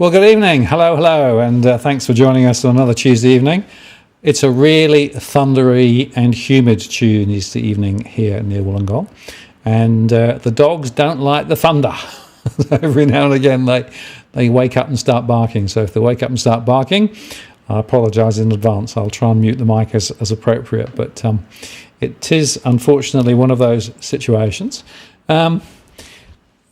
Well, good evening. Hello, and thanks for joining us on another Tuesday evening. It's a really thundery and humid Tuesday evening here near Wollongong, and the dogs don't like the thunder. Every now and again they wake up and start barking. So if they wake up and start barking, I apologise in advance. I'll try and mute the mic as appropriate, but it is unfortunately one of those situations.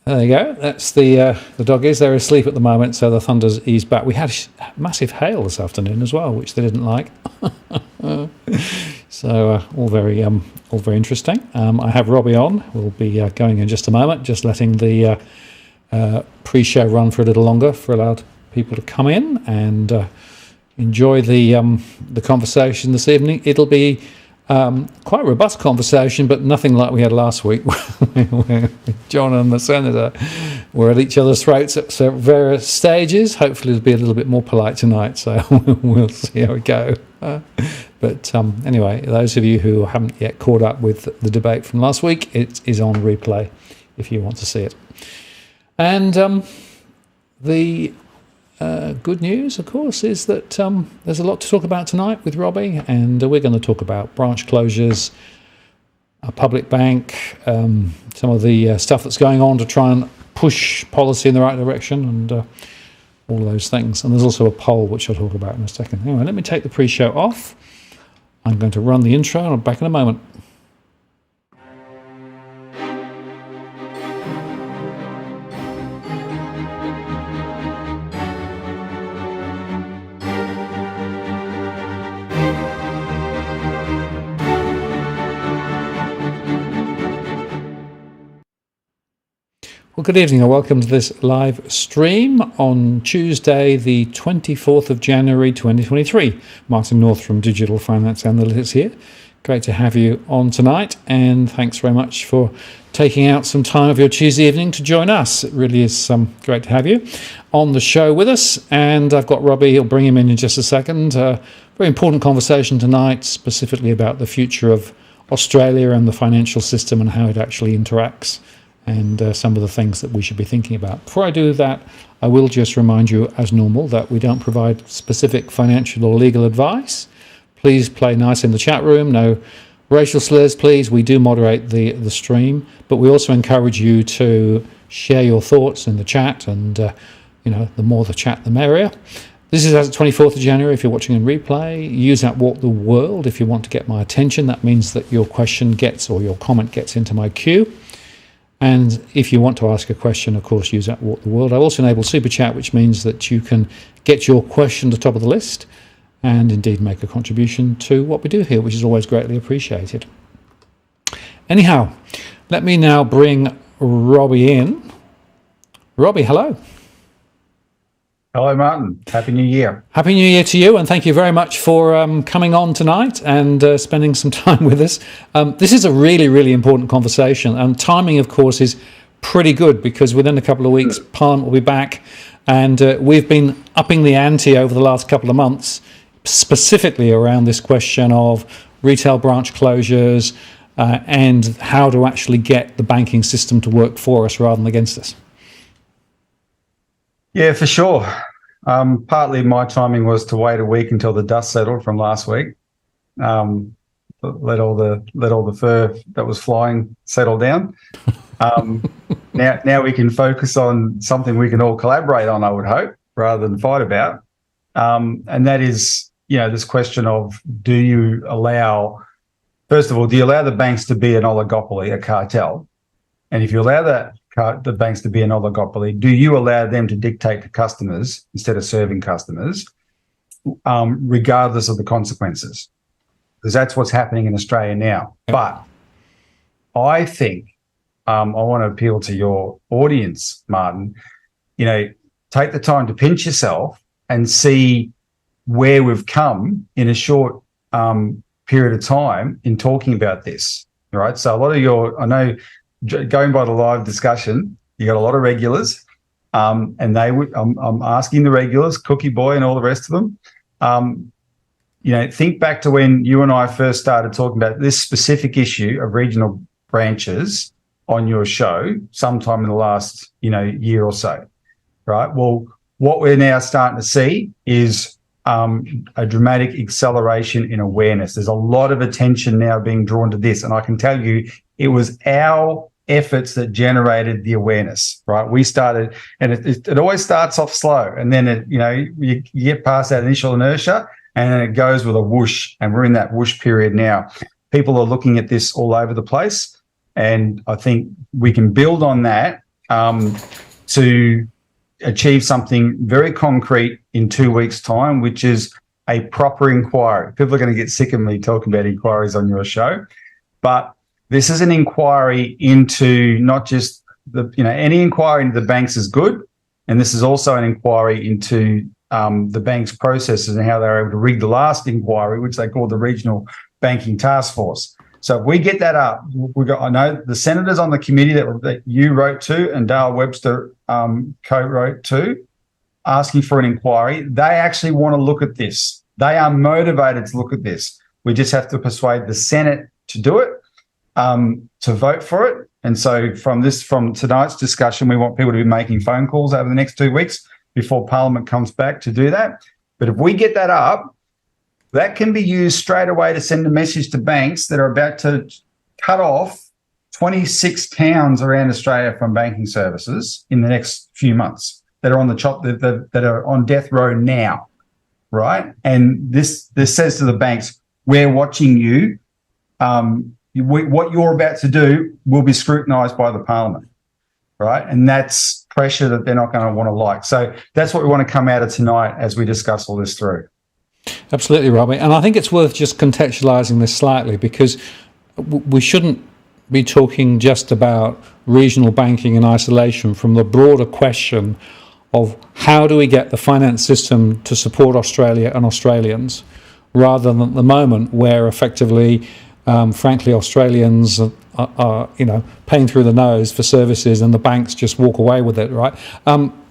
There you go. That's the doggies. They're asleep at the moment, so the thunder's eased back. We had massive hail this afternoon as well, which they didn't like. So all very interesting. I have Robbie on. We'll be going in just a moment. Just letting the pre-show run for a little longer for allowed people to come in and enjoy the conversation this evening. It'll be quite a robust conversation, but nothing like we had last week where John and the Senator were at each other's throats at various stages. Hopefully it'll be a little bit more polite tonight, so we'll see how we go. But anyway, those of you who haven't yet caught up with the debate from last week, it is on replay if you want to see it. And the good news, of course, is that there's a lot to talk about tonight with Robbie, and we're going to talk about branch closures, a public bank, some of the stuff that's going on to try and push policy in the right direction, and all of those things. And there's also a poll, which I'll talk about in a second. Anyway, let me take the pre-show off. I'm going to run the intro, and I'm back in a moment. Well, good evening and welcome to this live stream on Tuesday, the 24th of January 2023. Martin North from Digital Finance Analytics here. Great to have you on tonight, and thanks very much for taking out some time of your Tuesday evening to join us. It really is great to have you on the show with us, and I've got Robbie. I'll bring him in just a second. Very important conversation tonight, specifically about the future of Australia and the financial system and how it actually interacts, and some of the things that we should be thinking about. Before I do that, I will just remind you, as normal, that we don't provide specific financial or legal advice. Please play nice in the chat room. No racial slurs, please. We do moderate the stream, but we also encourage you to share your thoughts in the chat, and the more the chat, the merrier. This is as of 24th of January if you're watching in replay. Use that Walk the World if you want to get my attention. That means that your question gets, or your comment gets, into my queue. And if you want to ask a question, of course, use that Walk the World. I also enable Super Chat, which means that you can get your question to the top of the list and indeed make a contribution to what we do here, which is always greatly appreciated. Anyhow, let me now bring Robbie in. Robbie, hello. Hello, Martin. Happy New Year. Happy New Year to you, and thank you very much for coming on tonight and spending some time with us. This is a really, really important conversation, and timing, of course, is pretty good because within a couple of weeks, Parliament will be back, and we've been upping the ante over the last couple of months, specifically around this question of retail branch closures and how to actually get the banking system to work for us rather than against us. Yeah, for sure. Partly my timing was to wait a week until the dust settled from last week. Let all the fur that was flying settle down. Now we can focus on something we can all collaborate on, I would hope, rather than fight about. And that is, this question of do you allow the banks to be an oligopoly, a cartel? And if you allow the banks to be an oligopoly, do you allow them to dictate to customers instead of serving customers, regardless of the consequences? Because that's what's happening in Australia now. But I think I want to appeal to your audience, Martin. Take the time to pinch yourself and see where we've come in a short period of time in talking about this, right? So a lot of I know, going by the live discussion, you got a lot of regulars, And they would. I'm asking the regulars, Cookie Boy, and all the rest of them. Think back to when you and I first started talking about this specific issue of regional branches on your show, sometime in the last year or so, right? Well, what we're now starting to see is a dramatic acceleration in awareness. There's a lot of attention now being drawn to this, and I can tell you, it was our efforts that generated the awareness, right? We started, and it always starts off slow, and then you get past that initial inertia, and then it goes with a whoosh, and we're in that whoosh period now. People are looking at this all over the place, and I think we can build on that to achieve something very concrete in 2 weeks' time, which is a proper inquiry. People are going to get sick of me talking about inquiries on your show, but this is an inquiry into not just any inquiry into the banks is good, and this is also an inquiry into the bank's processes and how they were able to rig the last inquiry, which they called the Regional Banking Task Force. So if we get that up, I know the senators on the committee that you wrote to and Dale Webster co-wrote to, asking for an inquiry, they actually want to look at this. They are motivated to look at this. We just have to persuade the Senate to do it, to vote for it. And so from tonight's discussion, we want people to be making phone calls over the next 2 weeks before Parliament comes back to do that. But if we get that up, that can be used straight away to send a message to banks that are about to cut off 26 towns around Australia from banking services in the next few months that are on the chop, that are on death row now, right? And this says to the banks, we're watching you. What you're about to do will be scrutinised by the Parliament, right? And that's pressure that they're not going to want to like. So that's what we want to come out of tonight as we discuss all this through. Absolutely, Robbie. And I think it's worth just contextualising this slightly, because we shouldn't be talking just about regional banking in isolation from the broader question of how do we get the finance system to support Australia and Australians, rather than at the moment where effectively, frankly, Australians are paying through the nose for services and the banks just walk away with it, right?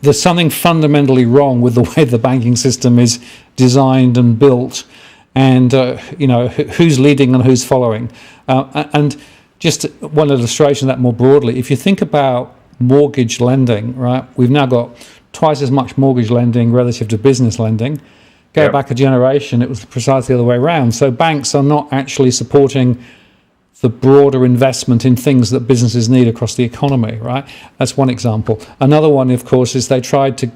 There's something fundamentally wrong with the way the banking system is designed and built, and who's leading and who's following. And just one illustration of that more broadly, if you think about mortgage lending, right? We've now got twice as much mortgage lending relative to business lending. Go back a generation, it was precisely the other way around. So banks are not actually supporting the broader investment in things that businesses need across the economy, right? That's one example. Another one, of course, is they tried to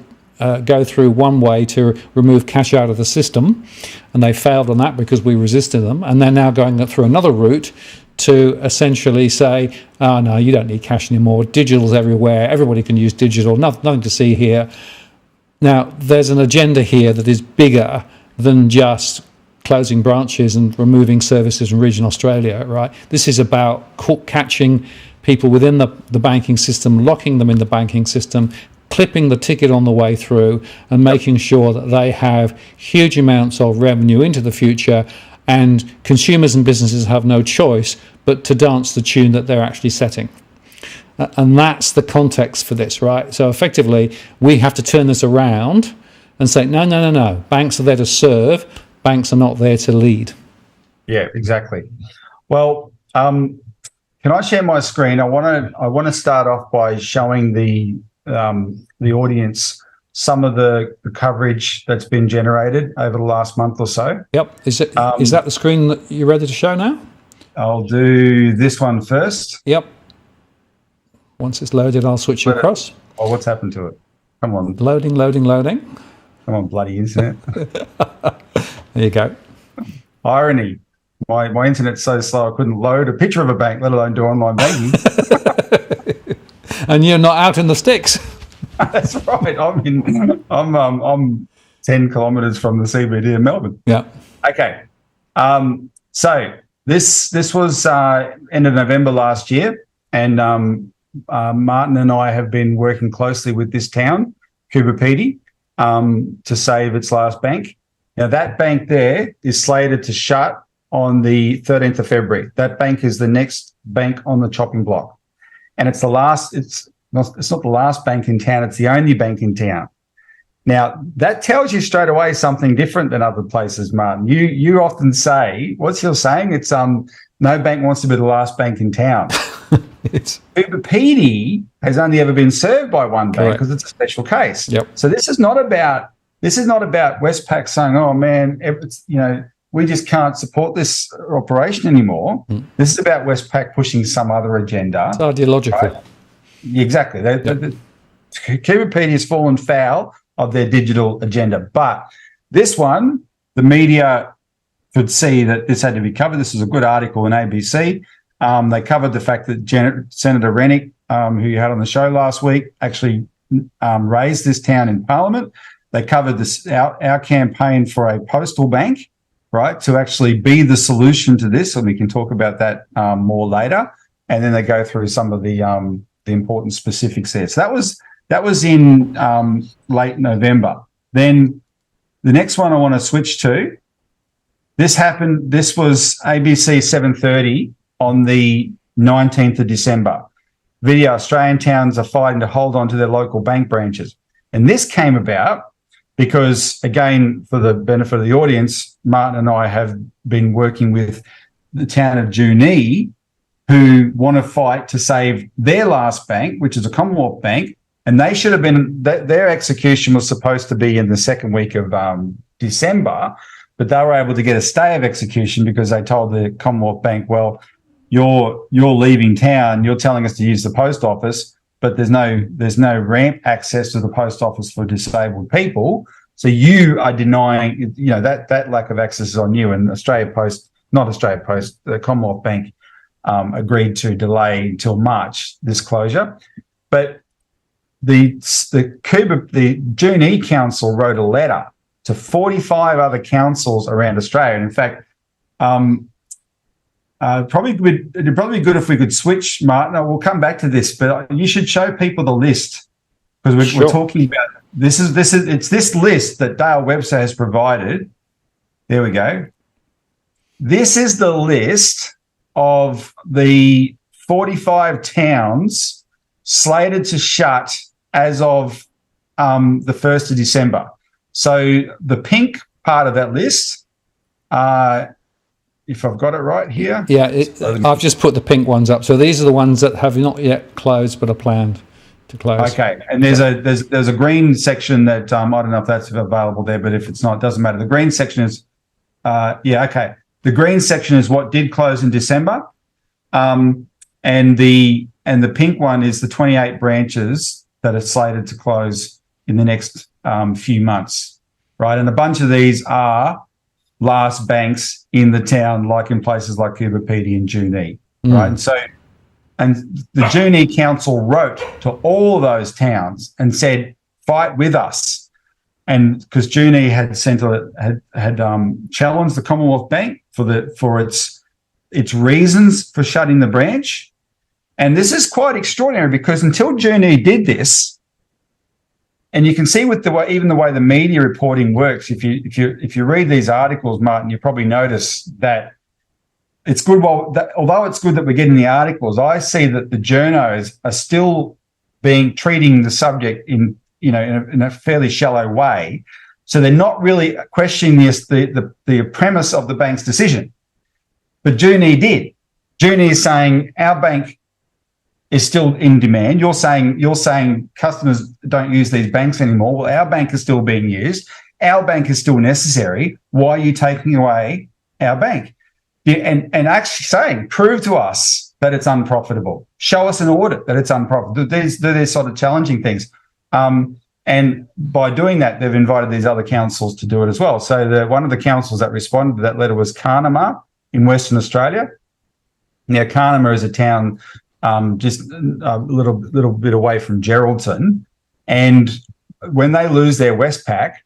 go through one way to remove cash out of the system, and they failed on that because we resisted them. And they're now going through another route to essentially say, oh, no, you don't need cash anymore. Digital's everywhere. Everybody can use digital. Nothing to see here. Now, there's an agenda here that is bigger than just closing branches and removing services from regional Australia, right? This is about catching people within the banking system, locking them in the banking system, clipping the ticket on the way through, and making sure that they have huge amounts of revenue into the future, and consumers and businesses have no choice but to dance the tune that they're actually setting. And that's the context for this, right? So effectively, we have to turn this around and say, no. Banks are there to serve. Banks are not there to lead. Yeah, exactly. Well, can I share my screen? I want to start off by showing the audience some of the coverage that's been generated over the last month or so. Yep. Is that the screen that you're ready to show now? I'll do this one first. Yep. Once it's loaded, I'll switch it across. Oh, what's happened to it? Come on. Loading. Come on, bloody internet. There you go. Irony. My internet's so slow I couldn't load a picture of a bank, let alone do online banking. And you're not out in the sticks. That's right. I'm 10 kilometres from the CBD of Melbourne. Yeah. Okay. So this was end of November last year, and Martin and I have been working closely with this town, Coober to save its last bank. Now, that bank there is slated to shut on the 13th of February. That bank is the next bank on the chopping block. And it's the last, it's not the last bank in town, it's the only bank in town. Now, that tells you straight away something different than other places, Martin. You often say, what's your saying? It's no bank wants to be the last bank in town. Coober Pedy has only ever been served by one bank because it's a special case. Yep. So this is not about Westpac saying, oh man, we just can't support this operation anymore. This is about Westpac pushing some other agenda. It's ideological. Right? Exactly. Coober Pedy has fallen foul of their digital agenda. But this one, the media could see that this had to be covered. This is a good article in ABC. They covered the fact that Senator Rennick, who you had on the show last week, actually raised this town in Parliament. They covered this our campaign for a postal bank, right, to actually be the solution to this, and we can talk about that more later. And then they go through some of the important specifics there. So that was in late November. Then the next one I want to switch to, this happened, this was ABC 7:30 on the 19th of December. Video, Australian towns are fighting to hold on to their local bank branches. And this came about because, again, for the benefit of the audience, Martin and I have been working with the town of Junee, who want to fight to save their last bank, which is a Commonwealth Bank, and they should have been, their execution was supposed to be in the second week of December, but they were able to get a stay of execution because they told the Commonwealth Bank, well, you're leaving town, you're telling us to use the post office, but there's no ramp access to the post office for disabled people. So you are denying, that lack of access is on you. And the Commonwealth Bank agreed to delay until March this closure. But the Junee Council wrote a letter to 45 other councils around Australia. And in fact, it'd probably be good if we could switch, Martin. We'll come back to this, but you should show people the list because we're talking about it's this list that Dale Webster has provided. There we go. This is the list of the 45 towns slated to shut as of the 1st of December. So the pink part of that list, if I've got it right here. Yeah, I've just put the pink ones up. So these are the ones that have not yet closed but are planned to close. Okay, and there's a green section that I don't know if that's available there, but if it's not, it doesn't matter. The green section is, okay. The green section is what did close in December, and the pink one is the 28 branches that are slated to close in the next few months, right? And a bunch of these are last banks in the town, like in places like Coober Pedy and Junee, right? And the Junee Council wrote to all of those towns and said, fight with us. And because Junee had challenged the Commonwealth Bank for its reasons for shutting the branch. And this is quite extraordinary because until Junee did this, and you can see with the way the media reporting works, if you read these articles, Martin, you probably notice that it's good. Although it's good that we're getting the articles, I see that the journos are still treating the subject in a fairly shallow way. So they're not really questioning the premise of the bank's decision. But Junee did. Junee is saying our bank is still in demand. You're saying customers don't use these banks anymore. Well, our bank is still being used. Our bank is still necessary. Why are you taking away our bank? And actually saying, prove to us that it's unprofitable. Show us an audit that it's unprofitable. They're sort of challenging things. And by doing that, they've invited these other councils to do it as well. So one of the councils that responded to that letter was Carnamah in Western Australia. Now, Carnamah is a town just a little bit away from Geraldton. And when they lose their Westpac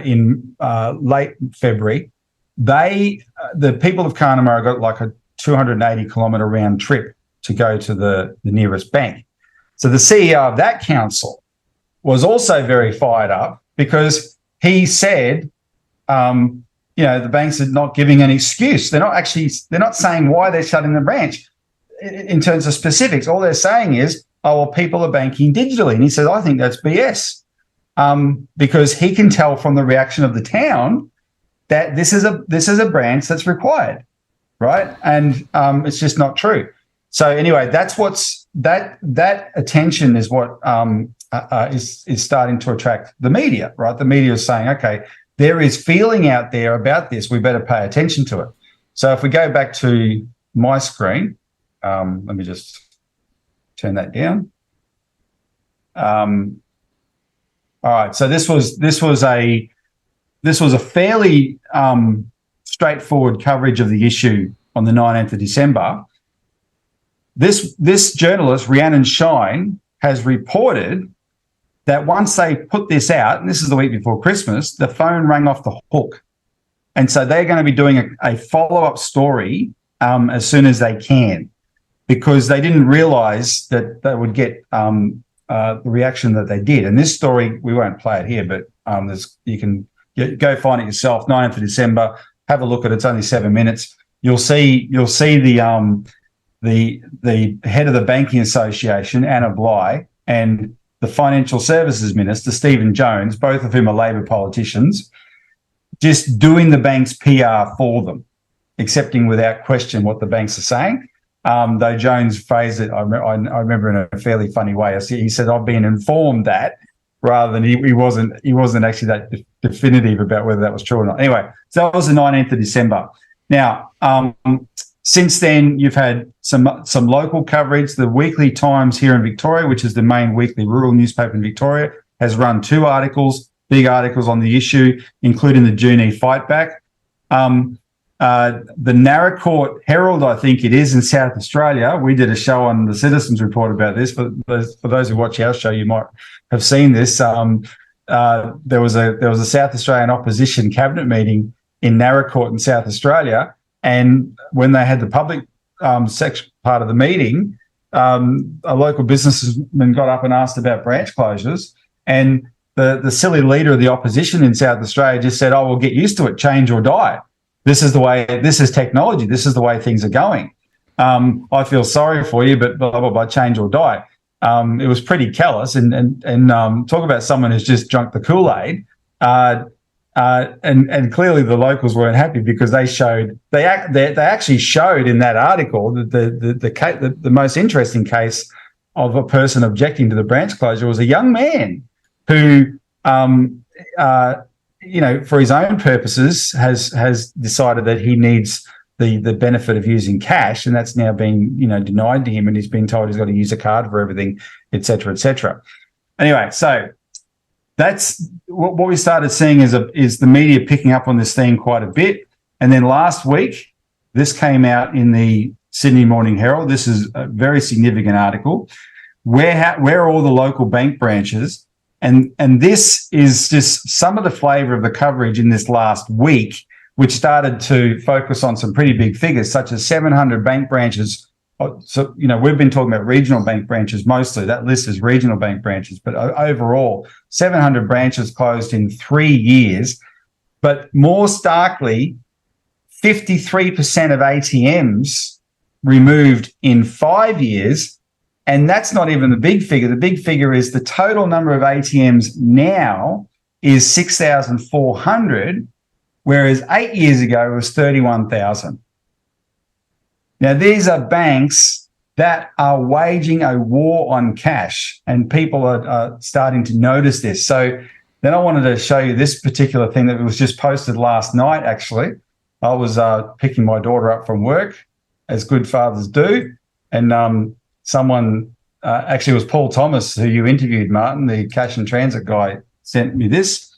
in late February, the people of Carnamah got like a 280-kilometre round trip to go to the nearest bank. So the CEO of that council was also very fired up because he said, the banks are not giving an excuse. They're not saying why they're shutting the branch in terms of specifics. All they're saying is oh, well, people are banking digitally. And he says, I think that's BS, because he can tell from the reaction of the town that this is a branch that's required, right? And it's just not true. So anyway, that's that attention is what is starting to attract the media, right? The media is saying, okay, there is feeling out there about this. We better pay attention to it. So if we go back to my screen, let me just turn that down. All right. So this was a fairly straightforward coverage of the issue on the 19th of December. This journalist, Rhiannon Shine, has reported that once they put this out, and this is the week before Christmas, the phone rang off the hook. And so they're going to be doing a follow-up story as soon as they can, because they didn't realise that they would get the reaction that they did. And this story, we won't play it here, but you can go find it yourself, 9th of December, have a look at it. It's only 7 minutes. You'll see the head of the Banking Association, Anna Bligh, and the Financial Services Minister, Stephen Jones, both of whom are Labor politicians, just doing the bank's PR for them, accepting without question what the banks are saying. Though Jones phrased it, I remember, in a fairly funny way. He said, "I've been informed that," rather than he wasn't actually that definitive about whether that was true or not. Anyway, so that was the 19th of December. Now, since then, you've had some local coverage. The Weekly Times here in Victoria, which is the main weekly rural newspaper in Victoria, has run 2 big articles on the issue, including the Junee fight back. The Narracourt Herald, I think it is, in South Australia. We did a show on the Citizens Report about this. For those who watch our show, you might have seen this. There was a South Australian opposition cabinet meeting in Narracourt in South Australia, and when they had the public section part of the meeting, a local businessman got up and asked about branch closures, and the silly leader of the opposition in South Australia just said, "Oh, we'll get used to it, change or die. This is technology. This is the way things are going. I feel sorry for you, but blah, blah, blah, change or die." It was pretty callous, and talk about someone who's just drunk the Kool-Aid. And clearly the locals weren't happy, because they actually showed in that article that the most interesting case of a person objecting to the branch closure was a young man who, for his own purposes, has decided that he needs the benefit of using cash, and that's now been denied to him, and he's been told he's got to use a card for everything, et cetera, et cetera. Anyway, so that's what we started seeing is the media picking up on this theme quite a bit. And then last week, this came out in the Sydney Morning Herald. This is a very significant article. Where are all the local bank branches? And this is just some of the flavour of the coverage in this last week, which started to focus on some pretty big figures, such as 700 bank branches. So, we've been talking about regional bank branches mostly. That list is regional bank branches. But overall, 700 branches closed in 3 years. But more starkly, 53% of ATMs removed in 5 years. And that's not even the big figure. The big figure is the total number of ATMs now is 6,400, whereas 8 years ago it was 31,000. Now, these are banks that are waging a war on cash, and people are starting to notice this. So then I wanted to show you this particular thing that was just posted last night, actually. I was picking my daughter up from work, as good fathers do, and someone, actually it was Paul Thomas, who you interviewed, Martin, the cash and transit guy, sent me this.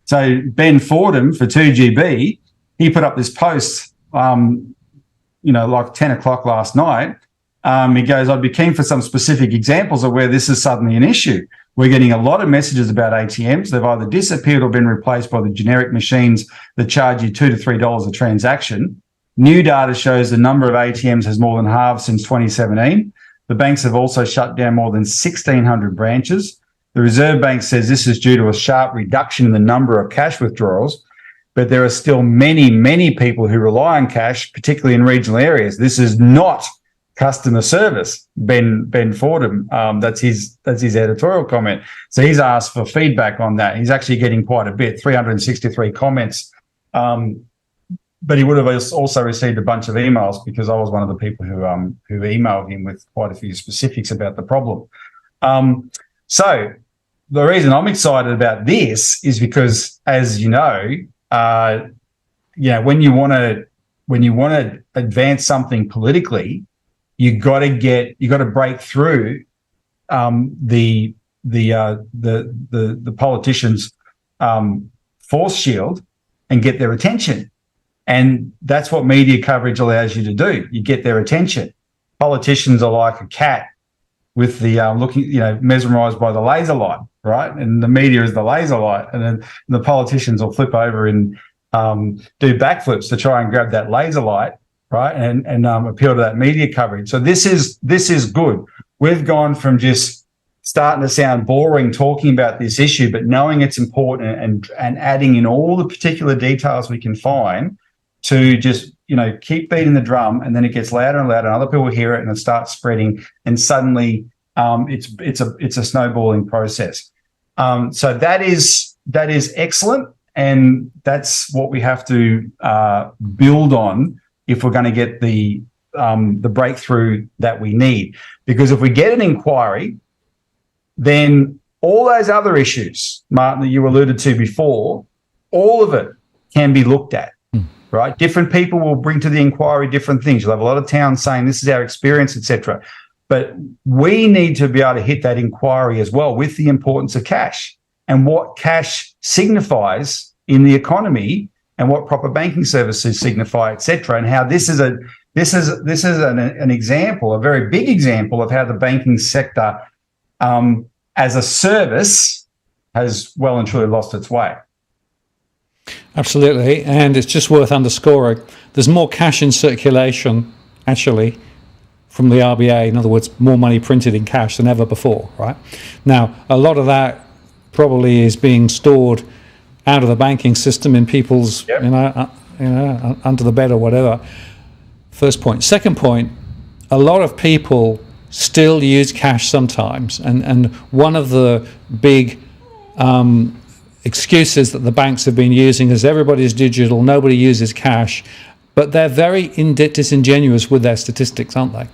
So Ben Fordham for 2GB, he put up this post, like 10 o'clock last night. He goes, "I'd be keen for some specific examples of where this is suddenly an issue. We're getting a lot of messages about ATMs. They've either disappeared or been replaced by the generic machines that charge you $2 to $3 a transaction. New data shows the number of ATMs has more than halved since 2017. The banks have also shut down more than 1,600 branches. The Reserve Bank says this is due to a sharp reduction in the number of cash withdrawals, but there are still many, many people who rely on cash, particularly in regional areas. This is not customer service, Ben Fordham. That's his editorial comment. So he's asked for feedback on that. He's actually getting quite a bit, 363 comments. But he would have also received a bunch of emails because I was one of the people who emailed him with quite a few specifics about the problem. So the reason I'm excited about this is because, as you know, when you want to advance something politically, you got to break through the politicians' force shield and get their attention. And that's what media coverage allows you to do. You get their attention. Politicians are like a cat with the mesmerised by the laser light, right? And the media is the laser light, and then the politicians will flip over and do backflips to try and grab that laser light, right? And appeal to that media coverage. So this is good. We've gone from just starting to sound boring talking about this issue, but knowing it's important and adding in all the particular details we can find to just, keep beating the drum, and then it gets louder and louder, and other people hear it, and it starts spreading, and suddenly it's a snowballing process. So that is excellent, and that's what we have to build on if we're going to get the breakthrough that we need. Because if we get an inquiry, then all those other issues, Martin, that you alluded to before, all of it can be looked at. Right? Different people will bring to the inquiry different things. You'll have a lot of towns saying this is our experience, etc. But we need to be able to hit that inquiry as well with the importance of cash and what cash signifies in the economy and what proper banking services signify, etc. And how this is an example, a very big example of how the banking sector as a service has well and truly lost its way. Absolutely, and it's just worth underscoring. There's more cash in circulation, actually, from the RBA. In other words, more money printed in cash than ever before, right? Now, a lot of that probably is being stored out of the banking system in people's, under the bed or whatever. First point. Second point, a lot of people still use cash sometimes, and one of the big excuses that the banks have been using is everybody's digital, nobody uses cash, but they're very disingenuous with their statistics, aren't they?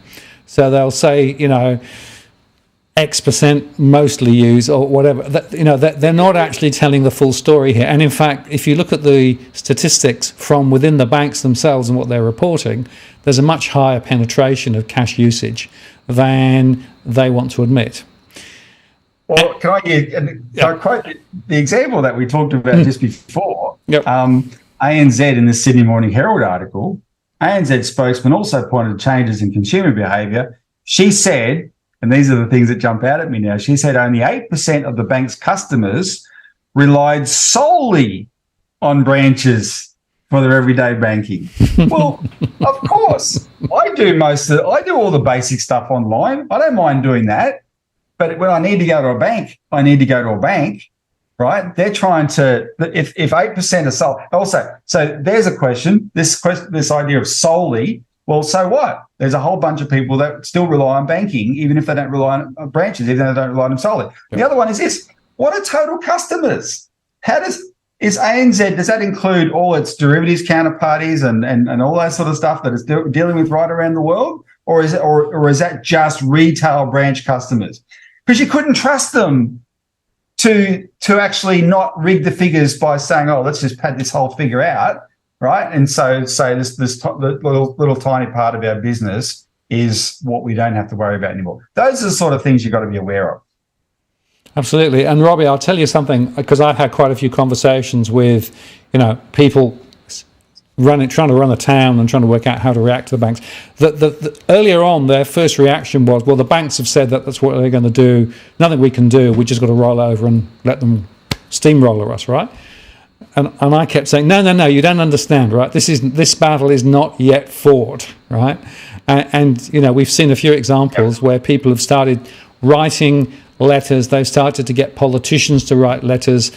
So they'll say, X% mostly use or whatever. They're not actually telling the full story here. And in fact, if you look at the statistics from within the banks themselves and what they're reporting, there's a much higher penetration of cash usage than they want to admit. Well, can I quote the example that we talked about just before? Yep. ANZ in the Sydney Morning Herald article, ANZ spokesman also pointed to changes in consumer behaviour. She said, and these are the things that jump out at me now, she said only 8% of the bank's customers relied solely on branches for their everyday banking. Well, of course, I do all the basic stuff online. I don't mind doing that. But when I need to go to a bank, I need to go to a bank, right? They're trying to, if 8% are sold, also, so there's a question, this idea of solely, well, so what? There's a whole bunch of people that still rely on banking, even if they don't rely on branches, even if they don't rely on them solely. Yep. The other one is this, what are total customers? Is ANZ, does that include all its derivatives counterparties and all that sort of stuff that it's dealing with right around the world? Or is that just retail branch customers? Because you couldn't trust them to actually not rig the figures by saying, "Oh, let's just pad this whole figure out," right? And so this little tiny part of our business is what we don't have to worry about anymore. Those are the sort of things you've got to be aware of. Absolutely. And Robbie, I'll tell you something, because I've had quite a few conversations with, people trying to run a town and trying to work out how to react to the banks. Earlier on, their first reaction was, well, the banks have said that that's what they're going to do. Nothing we can do. We just got to roll over and let them steamroller us, right? And I kept saying, no, you don't understand, right? This battle is not yet fought, right? And we've seen a few examples where people have started writing letters. They've started to get politicians to write letters.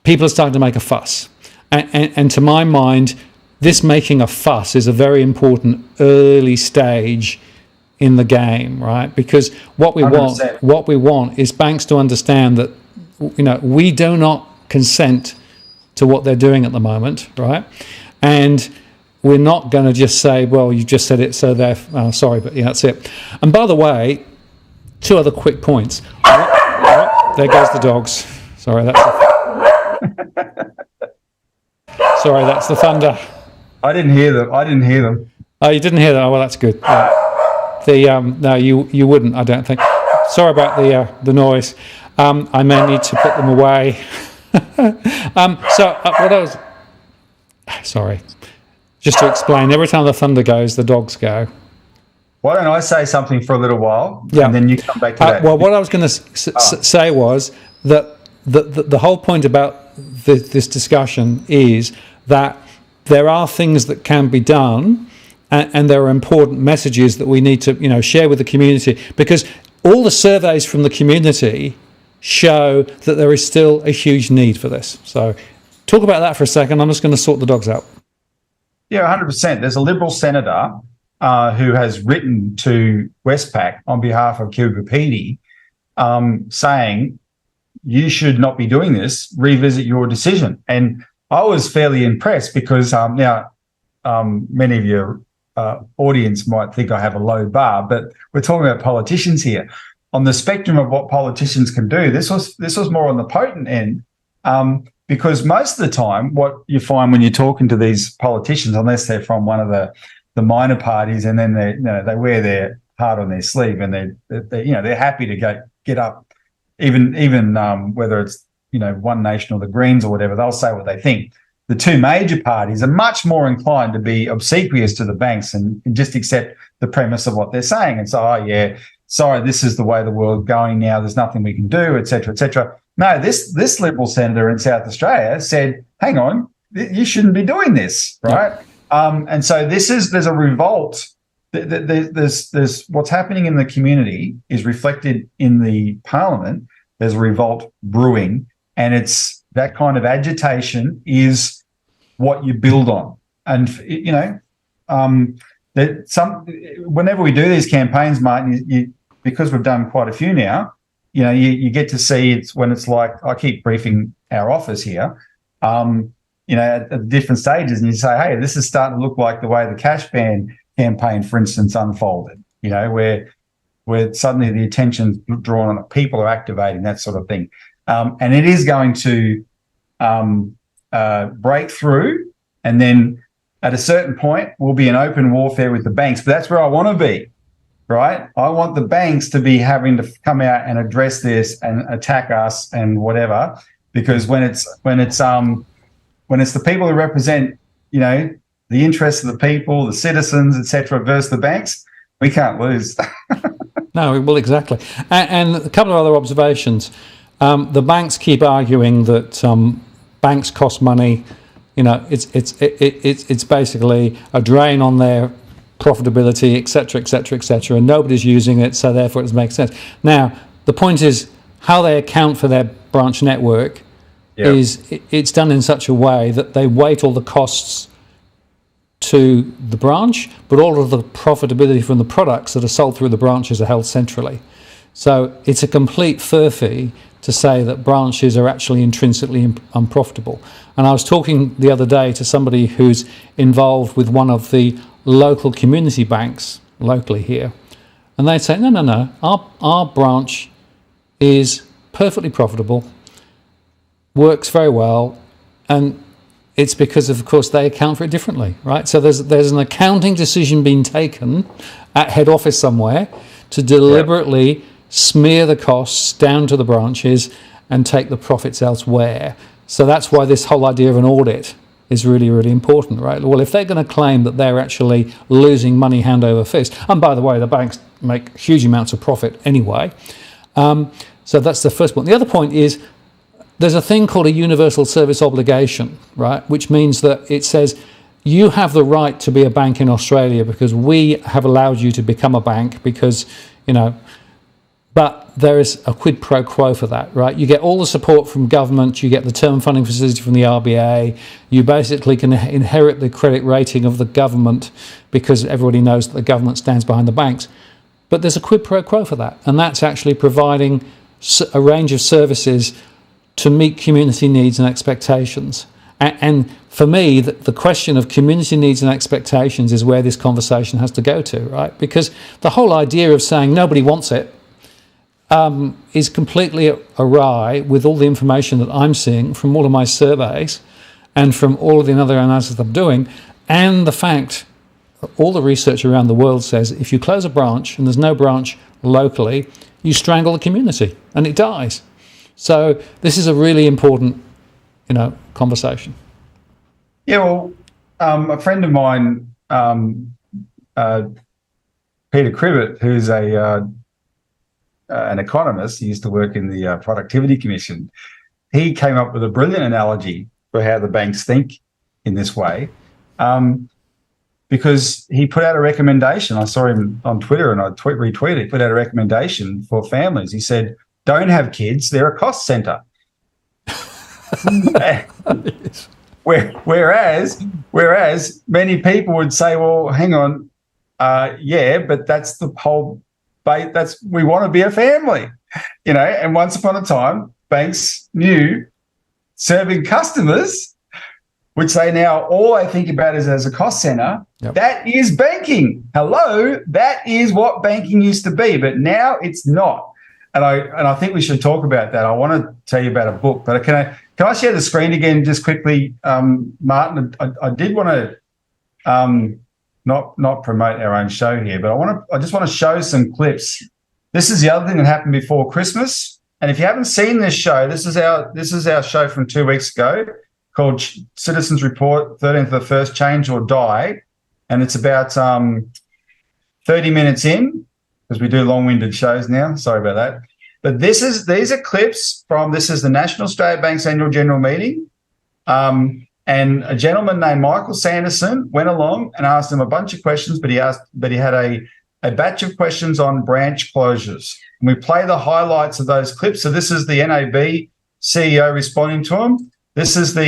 People are starting to make a fuss. And to my mind, this making a fuss is a very important early stage in the game, right? Because what we 100%. want is banks to understand that, we do not consent to what they're doing at the moment, right? And we're not going to just say, well, you just said it, so they're sorry, but yeah, that's it. And by the way, 2 other quick points. Oh, there goes the dogs. Sorry, that's the thunder. I didn't hear them. Oh, you didn't hear that? Oh, well, that's good. No, you wouldn't, I don't think. Sorry about the noise. I may need to put them away. What I was... Sorry. Just to explain, every time the thunder goes, the dogs go. Why don't I say something for a little while, Yeah. and then you come back to that? Well, what I was going to say was that the whole point about this discussion is that there are things that can be done, and there are important messages that we need to share with the community, because all the surveys from the community show that there is still a huge need for this. So talk about that for a second. I'm just going to sort the dogs out. Yeah, 100%. There's a Liberal senator who has written to Westpac on behalf of Kiribati saying, you should not be doing this, revisit your decision. And I was fairly impressed because now many of your audience might think I have a low bar, but we're talking about politicians here. On the spectrum of what politicians can do, this was more on the potent end, because most of the time what you find when you're talking to these politicians, unless they're from one of the minor parties, and then they wear their heart on their sleeve, and they're happy to get up, even whether it's One Nation or the Greens or whatever, they'll say what they think. The 2 major parties are much more inclined to be obsequious to the banks and just accept the premise of what they're saying and say, oh yeah, sorry, this is the way the world's going now, there's nothing we can do, et cetera, et cetera. No, this Liberal senator in South Australia said, hang on, you shouldn't be doing this, right? Yeah. And so there's a revolt. There's what's happening in the community is reflected in the parliament. There's a revolt brewing, and it's that kind of agitation is what you build on. And whenever we do these campaigns, Martin, because we've done quite a few now, you get to see it's when it's like, I keep briefing our office here, at different stages, and you say, hey, this is starting to look like the way the cash ban campaign, for instance, unfolded, where suddenly the attention's drawn on, people are activating, that sort of thing. And it is going to break through, and then at a certain point we'll be in open warfare with the banks. But that's where I want to be, right? I want the banks to be having to come out and address this and attack us and whatever, because when it's the people who represent, the interests of the people, the citizens, etc., versus the banks, we can't lose. No, well, exactly. And a couple of other observations. The banks keep arguing that banks cost money. It's basically a drain on their profitability, etc., etc., etc., and nobody's using it, so therefore it doesn't make sense. Now, the point is how they account for their branch network. Yeah. It's done in such a way that they weight all the costs to the branch, but all of the profitability from the products that are sold through the branches are held centrally. So it's a complete furphy to say that branches are actually intrinsically unprofitable. And I was talking the other day to somebody who's involved with one of the local community banks locally here, and they'd say, no, our branch is perfectly profitable, works very well, and it's because of course they account for it differently, right? So there's an accounting decision being taken at head office somewhere to deliberately smear the costs down to the branches and take the profits elsewhere. So that's why this whole idea of an audit is really, really important, right? Well, if they're going to claim that they're actually losing money hand over fist, and by the way, the banks make huge amounts of profit anyway. So that's the first point. The other point is there's a thing called a universal service obligation, right? Which means that it says you have the right to be a bank in Australia because we have allowed you to become a bank because, but there is a quid pro quo for that, right? You get all the support from government, you get the term funding facility from the RBA, you basically can inherit the credit rating of the government because everybody knows that the government stands behind the banks. But there's a quid pro quo for that, and that's actually providing a range of services to meet community needs and expectations. And for me, the question of community needs and expectations is where this conversation has to go to, right? Because the whole idea of saying nobody wants it is completely awry with all the information that I'm seeing from all of my surveys and from all of the other analysis I'm doing, and the fact all the research around the world says if you close a branch and there's no branch locally, you strangle the community and it dies. So this is a really important, conversation. Yeah, well, a friend of mine, Peter Cribbett, who's an economist, he used to work in the Productivity Commission. He came up with a brilliant analogy for how the banks think in this way, because he put out a recommendation. I saw him on Twitter and I retweeted. He put out a recommendation for families. He said, don't have kids, they're a cost centre. Whereas many people would say, well, hang on, but that's the whole bait. We want to be a family, and once upon a time, banks knew serving customers, which they now all they think about is as a cost centre. Yep. That is banking. Hello, that is what banking used to be, but now it's not. And I think we should talk about that. I want to tell you about a book, but can I share the screen again just quickly, Martin? I did want to not promote our own show here, but I just want to show some clips. This is the other thing that happened before Christmas. And if you haven't seen this show, this is our show from 2 weeks ago called Citizens Report 13th of the 1st, Change or Die, and it's about 30 minutes in, because we do long-winded shows now. Sorry about that. But these are clips from, this is the National Australia Bank's annual general meeting. And a gentleman named Michael Sanderson went along and asked him a bunch of questions, but he had a batch of questions on branch closures. And we play the highlights of those clips. So this is the NAB CEO responding to him. This is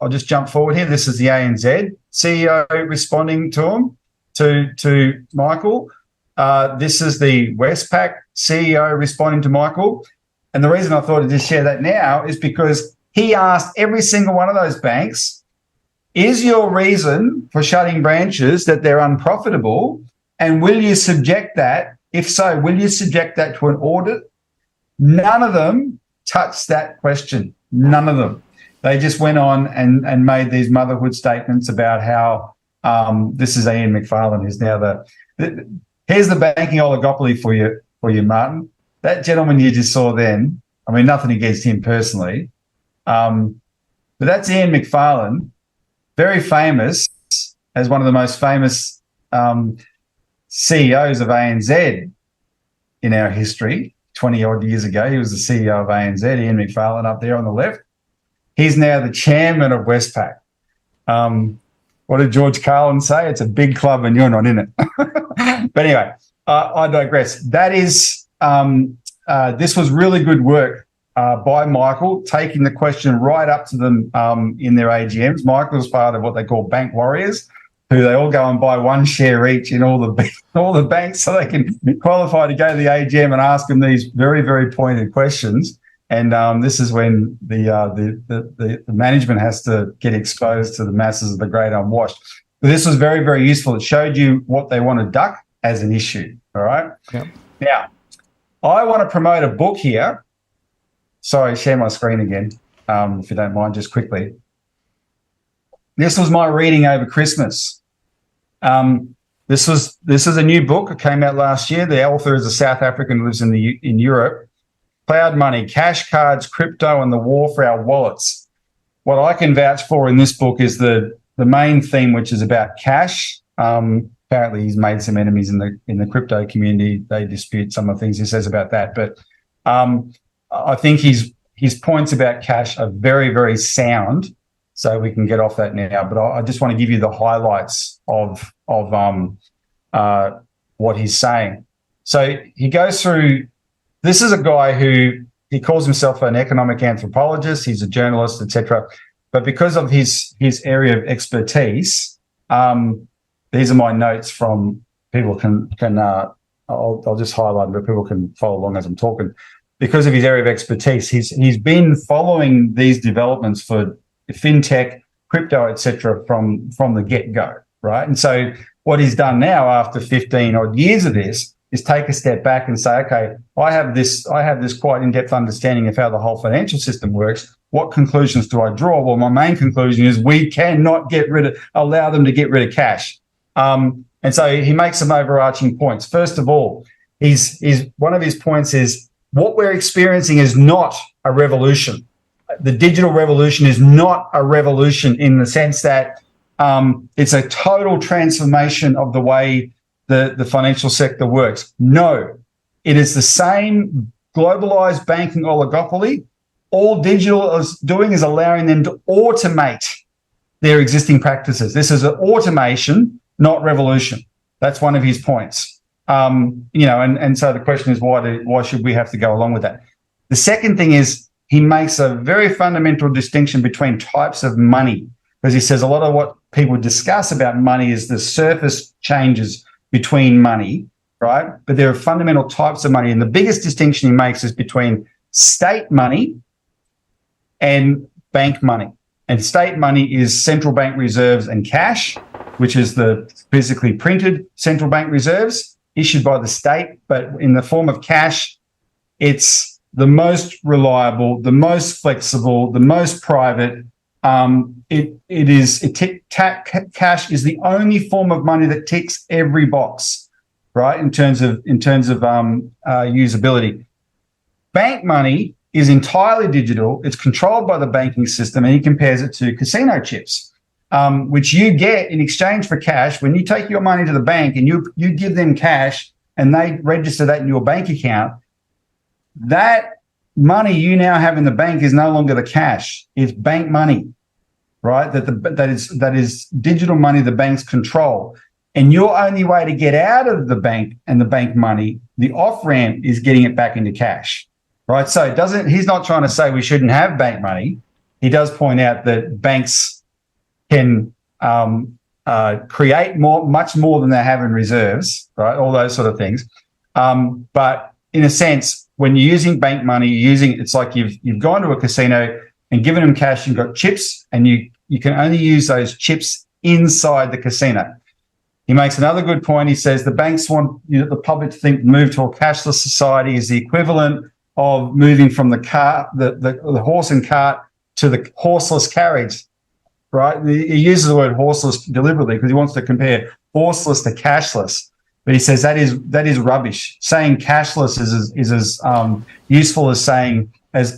I'll just jump forward here. This is the ANZ CEO responding to him, to Michael. This is the Westpac CEO responding to Michael. And the reason I thought I'd just share that now is because he asked every single one of those banks, is your reason for shutting branches that they're unprofitable? And will you subject that? If so, will you subject that to an audit? None of them touched that question. None of them. They just went on and made these motherhood statements about how this is Ian McFarlane, who's now here's the banking oligopoly for you, Martin. That gentleman you just saw then, I mean, nothing against him personally, but that's Ian McFarlane, very famous, as one of the most famous CEOs of ANZ in our history. 20-odd years ago, he was the CEO of ANZ, Ian McFarlane up there on the left. He's now the chairman of Westpac. What did George Carlin say? It's a big club and you're not in it. But anyway, I digress. That is, this was really good work by Michael, taking the question right up to them in their AGMs. Michael's part of what they call bank warriors, who they all go and buy one share each in all the banks so they can qualify to go to the AGM and ask them these very, very pointed questions. And this is when the management has to get exposed to the masses of the great unwashed. But this was very, very useful. It showed you what they want to duck as an issue, all right? Yep. Now, I want to promote a book here. Sorry, share my screen again, if you don't mind, just quickly. This was my reading over Christmas. This is a new book. It came out last year. The author is a South African who lives in Europe. Cloud money, cash cards, crypto, and the war for our wallets. What I can vouch for in this book is the main theme, which is about cash. Apparently, he's made some enemies in the crypto community. They dispute some of the things he says about that. But I think his points about cash are very, very sound. So we can get off that now. But I just want to give you the highlights of what he's saying. So he goes through. This is a guy who he calls himself an economic anthropologist. He's a journalist, etc. But because of his area of expertise, these are my notes from people can I'll just highlight it, but people can follow along as I'm talking. Because of his area of expertise, he's been following these developments for fintech, crypto, etc., from the get-go, right? And so what he's done now, after 15 odd years of this, is take a step back and say, okay, I have this quite in-depth understanding of how the whole financial system works. What conclusions do I draw? Well, my main conclusion is we cannot allow them to get rid of cash. And so he makes some overarching points. First of all, one of his points is what we're experiencing is not a revolution. The digital revolution is not a revolution in the sense that it's a total transformation of the way the financial sector works. No, it is the same globalized banking oligopoly. All digital is doing is allowing them to automate their existing practices. This is an automation, not revolution. That's one of his points. And so the question is, why should we have to go along with that? The second thing is he makes a very fundamental distinction between types of money, because he says a lot of what people discuss about money is the surface changes between money, right? But there are fundamental types of money. And the biggest distinction he makes is between state money and bank money. And state money is central bank reserves and cash, which is the physically printed central bank reserves issued by the state, but in the form of cash. It's the most reliable, the most flexible, the most private. Cash is the only form of money that ticks every box, right? In terms of usability. Bank money is entirely digital. It's controlled by the banking system, and he compares it to casino chips, which you get in exchange for cash. When you take your money to the bank and you give them cash and they register that in your bank account, that money you now have in the bank is no longer the cash. It's bank money, right? That is digital money the banks control. And your only way to get out of the bank and the bank money, the off-ramp, is getting it back into cash, right? So he's not trying to say we shouldn't have bank money. He does point out that banks can create much more than they have in reserves, right? All those sort of things. But in a sense, when you're using bank money, it's like you've gone to a casino and given them cash, you've got chips, and you can only use those chips inside the casino. He makes another good point. He says the banks want the public to think move to a cashless society is the equivalent of moving from the horse and cart to the horseless carriage, right? He uses the word horseless deliberately because he wants to compare horseless to cashless. But he says that is rubbish. Saying cashless is as useful as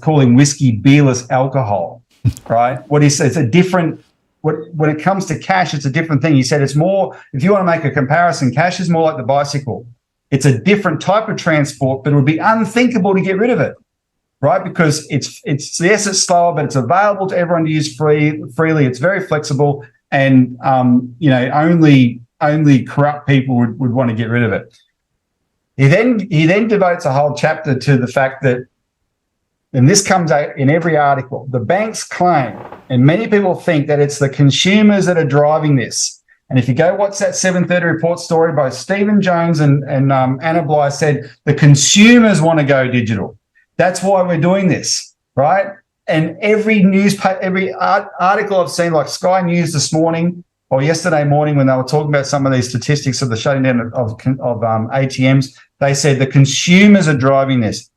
calling whiskey beerless alcohol, right? What he says, when it comes to cash, it's a different thing. He said it's more, if you want to make a comparison, cash is more like the bicycle. It's a different type of transport, but it would be unthinkable to get rid of it, right? Because it's yes, it's slower, but it's available to everyone to use freely. It's very flexible, and only corrupt people would want to get rid of it. He then devotes a whole chapter to the fact that, and this comes out in every article, the banks claim, and many people think, that it's the consumers that are driving this. And if you go watch that 7:30 report story, both Stephen Jones and Anna Bligh said the consumers want to go digital. That's why we're doing this, right? And every newspaper, every article I've seen, like Sky News this morning or yesterday morning, when they were talking about some of these statistics of the shutting down of ATMs, they said the consumers are driving this.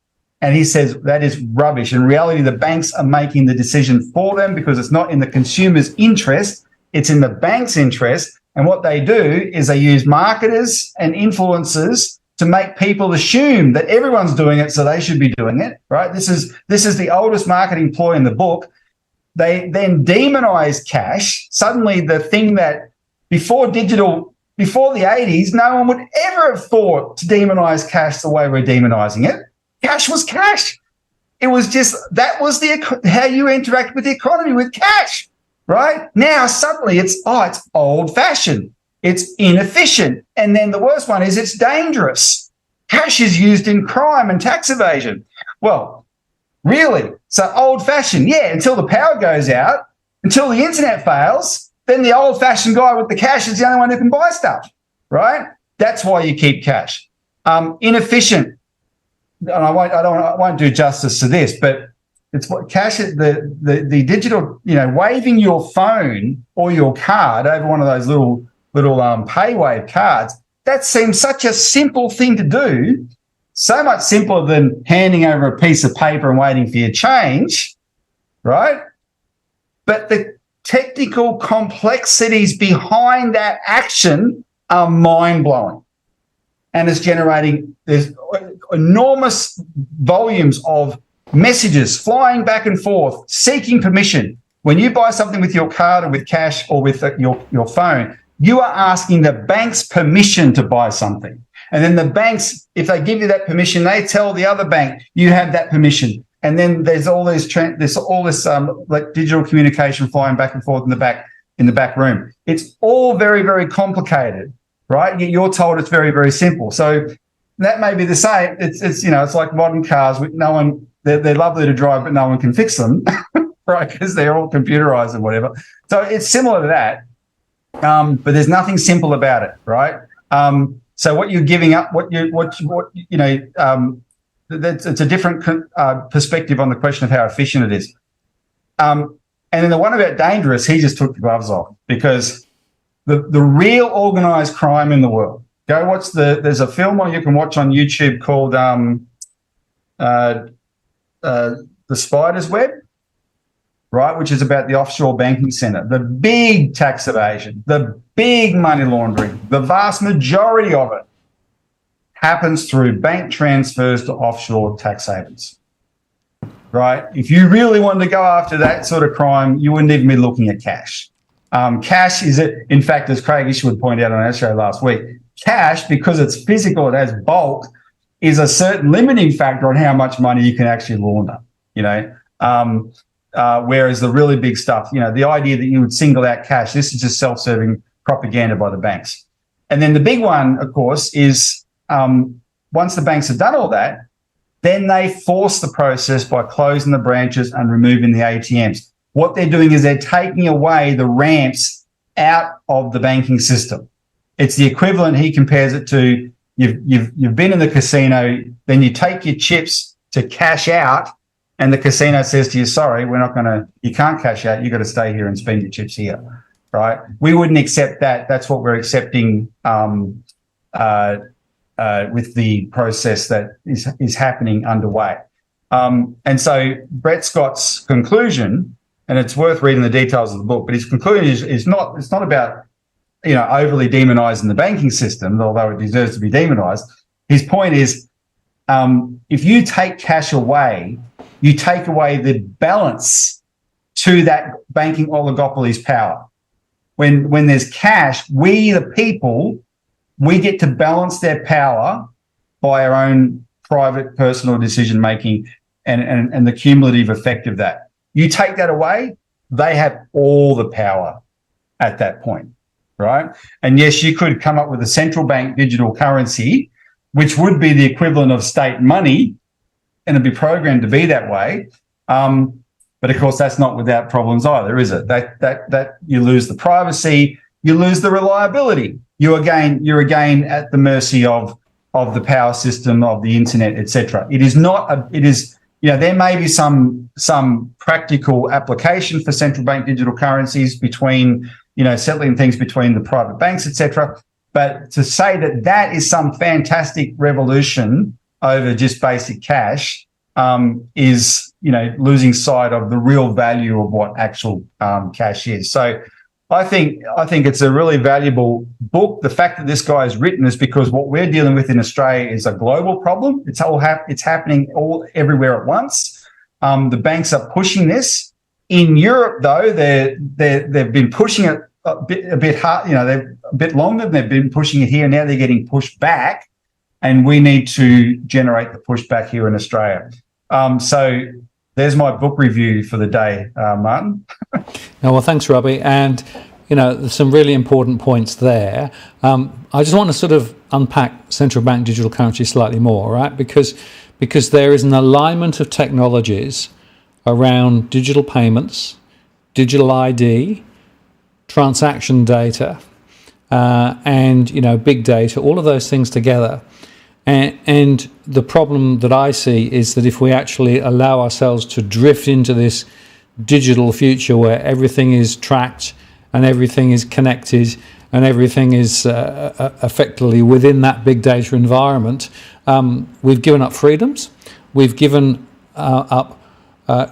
And he says that is rubbish. In reality, the banks are making the decision for them because it's not in the consumer's interest, it's in the bank's interest. And what they do is they use marketers and influencers to make people assume that everyone's doing it, so they should be doing it, right? This is the oldest marketing ploy in the book. They then demonize cash. Suddenly the thing that before the 80s, no one would ever have thought to demonize cash the way we're demonizing it. Cash was cash. It was just, that was how you interact with the economy, with cash, right? Now suddenly it's old-fashioned, it's inefficient, and then the worst one is it's dangerous. Cash is used in crime and tax evasion. Well, really? So old-fashioned, yeah, until the power goes out, until the internet fails, then the old-fashioned guy with the cash is the only one who can buy stuff, right? That's why you keep cash. Inefficient. And I won't do justice to this, but it's what cash, the digital, waving your phone or your card over one of those little PayWave cards. That seems such a simple thing to do, so much simpler than handing over a piece of paper and waiting for your change, right? But the technical complexities behind that action are mind-blowing. And it's generating, there's enormous volumes of messages flying back and forth, seeking permission. When you buy something with your card or with cash or with your phone, you are asking the bank's permission to buy something. And then the banks, if they give you that permission, they tell the other bank, you have that permission. And then there's all this like digital communication flying back and forth in the back room. It's all very, very complicated, right? Yet you're told it's very, very simple. So that may be the same. It's like modern cars with no one. They're lovely to drive, but no one can fix them, right? Because they're all computerized and whatever. So it's similar to that, but there's nothing simple about it, right? So what you're giving up, it's a different perspective on the question of how efficient it is. And then the one about dangerous, he just took the gloves off, because the real organised crime in the world. Go watch there's a film you can watch on YouTube called The Spider's Web, right, which is about the offshore banking centre, the big tax evasion, the big money laundering, the vast majority of it happens through bank transfers to offshore tax havens, right? If you really wanted to go after that sort of crime, you wouldn't even be looking at cash. Cash is, in fact, as Craig Ishwood pointed out on our show last week, cash, because it's physical, it has bulk, is a certain limiting factor on how much money you can actually launder, whereas the really big stuff, the idea that you would single out cash, this is just self-serving propaganda by the banks. And then the big one, of course, is once the banks have done all that, then they force the process by closing the branches and removing the ATMs. What they're doing is they're taking away the ramps out of the banking system. It's the equivalent, he compares it to, you've been in the casino, then you take your chips to cash out, and the casino says to you, sorry, you can't cash out, you've got to stay here and spend your chips here, right? We wouldn't accept that. That's what we're accepting with the process that is happening underway. And so Brett Scott's conclusion, and it's worth reading the details of the book, but his conclusion is not about overly demonising the banking system, although it deserves to be demonised. His point is, if you take cash away, you take away the balance to that banking oligopoly's power. When there's cash, we, the people, we get to balance their power by our own private personal decision-making and the cumulative effect of that. You take that away, they have all the power at that point, right? And yes, you could come up with a central bank digital currency, which would be the equivalent of state money, and it'd be programmed to be that way. But of course, that's not without problems either, is it? That you lose the privacy, you lose the reliability. You're again at the mercy of the power system, of the internet, etc. It is not. There may be some practical application for central bank digital currencies between, settling things between the private banks, etc. But to say that is some fantastic revolution over just basic cash is, losing sight of the real value of what actual cash is. So I think it's a really valuable book. The fact that this guy has written is because what we're dealing with in Australia is a global problem. It's happening everywhere at once. The banks are pushing this. In Europe, though, they've been pushing it a bit hard. They're a bit longer than they've been pushing it here. Now they're getting pushed back, and we need to generate the pushback here in Australia. So there's my book review for the day, Martin. Well, thanks, Robbie. And, there's some really important points there. I just want to sort of unpack central bank digital currency slightly more, right? Because there is an alignment of technologies around digital payments, digital ID, transaction data, and, big data, all of those things together. And the problem that I see is that if we actually allow ourselves to drift into this digital future where everything is tracked and everything is connected and everything is effectively within that big data environment, we've given up freedoms, we've given up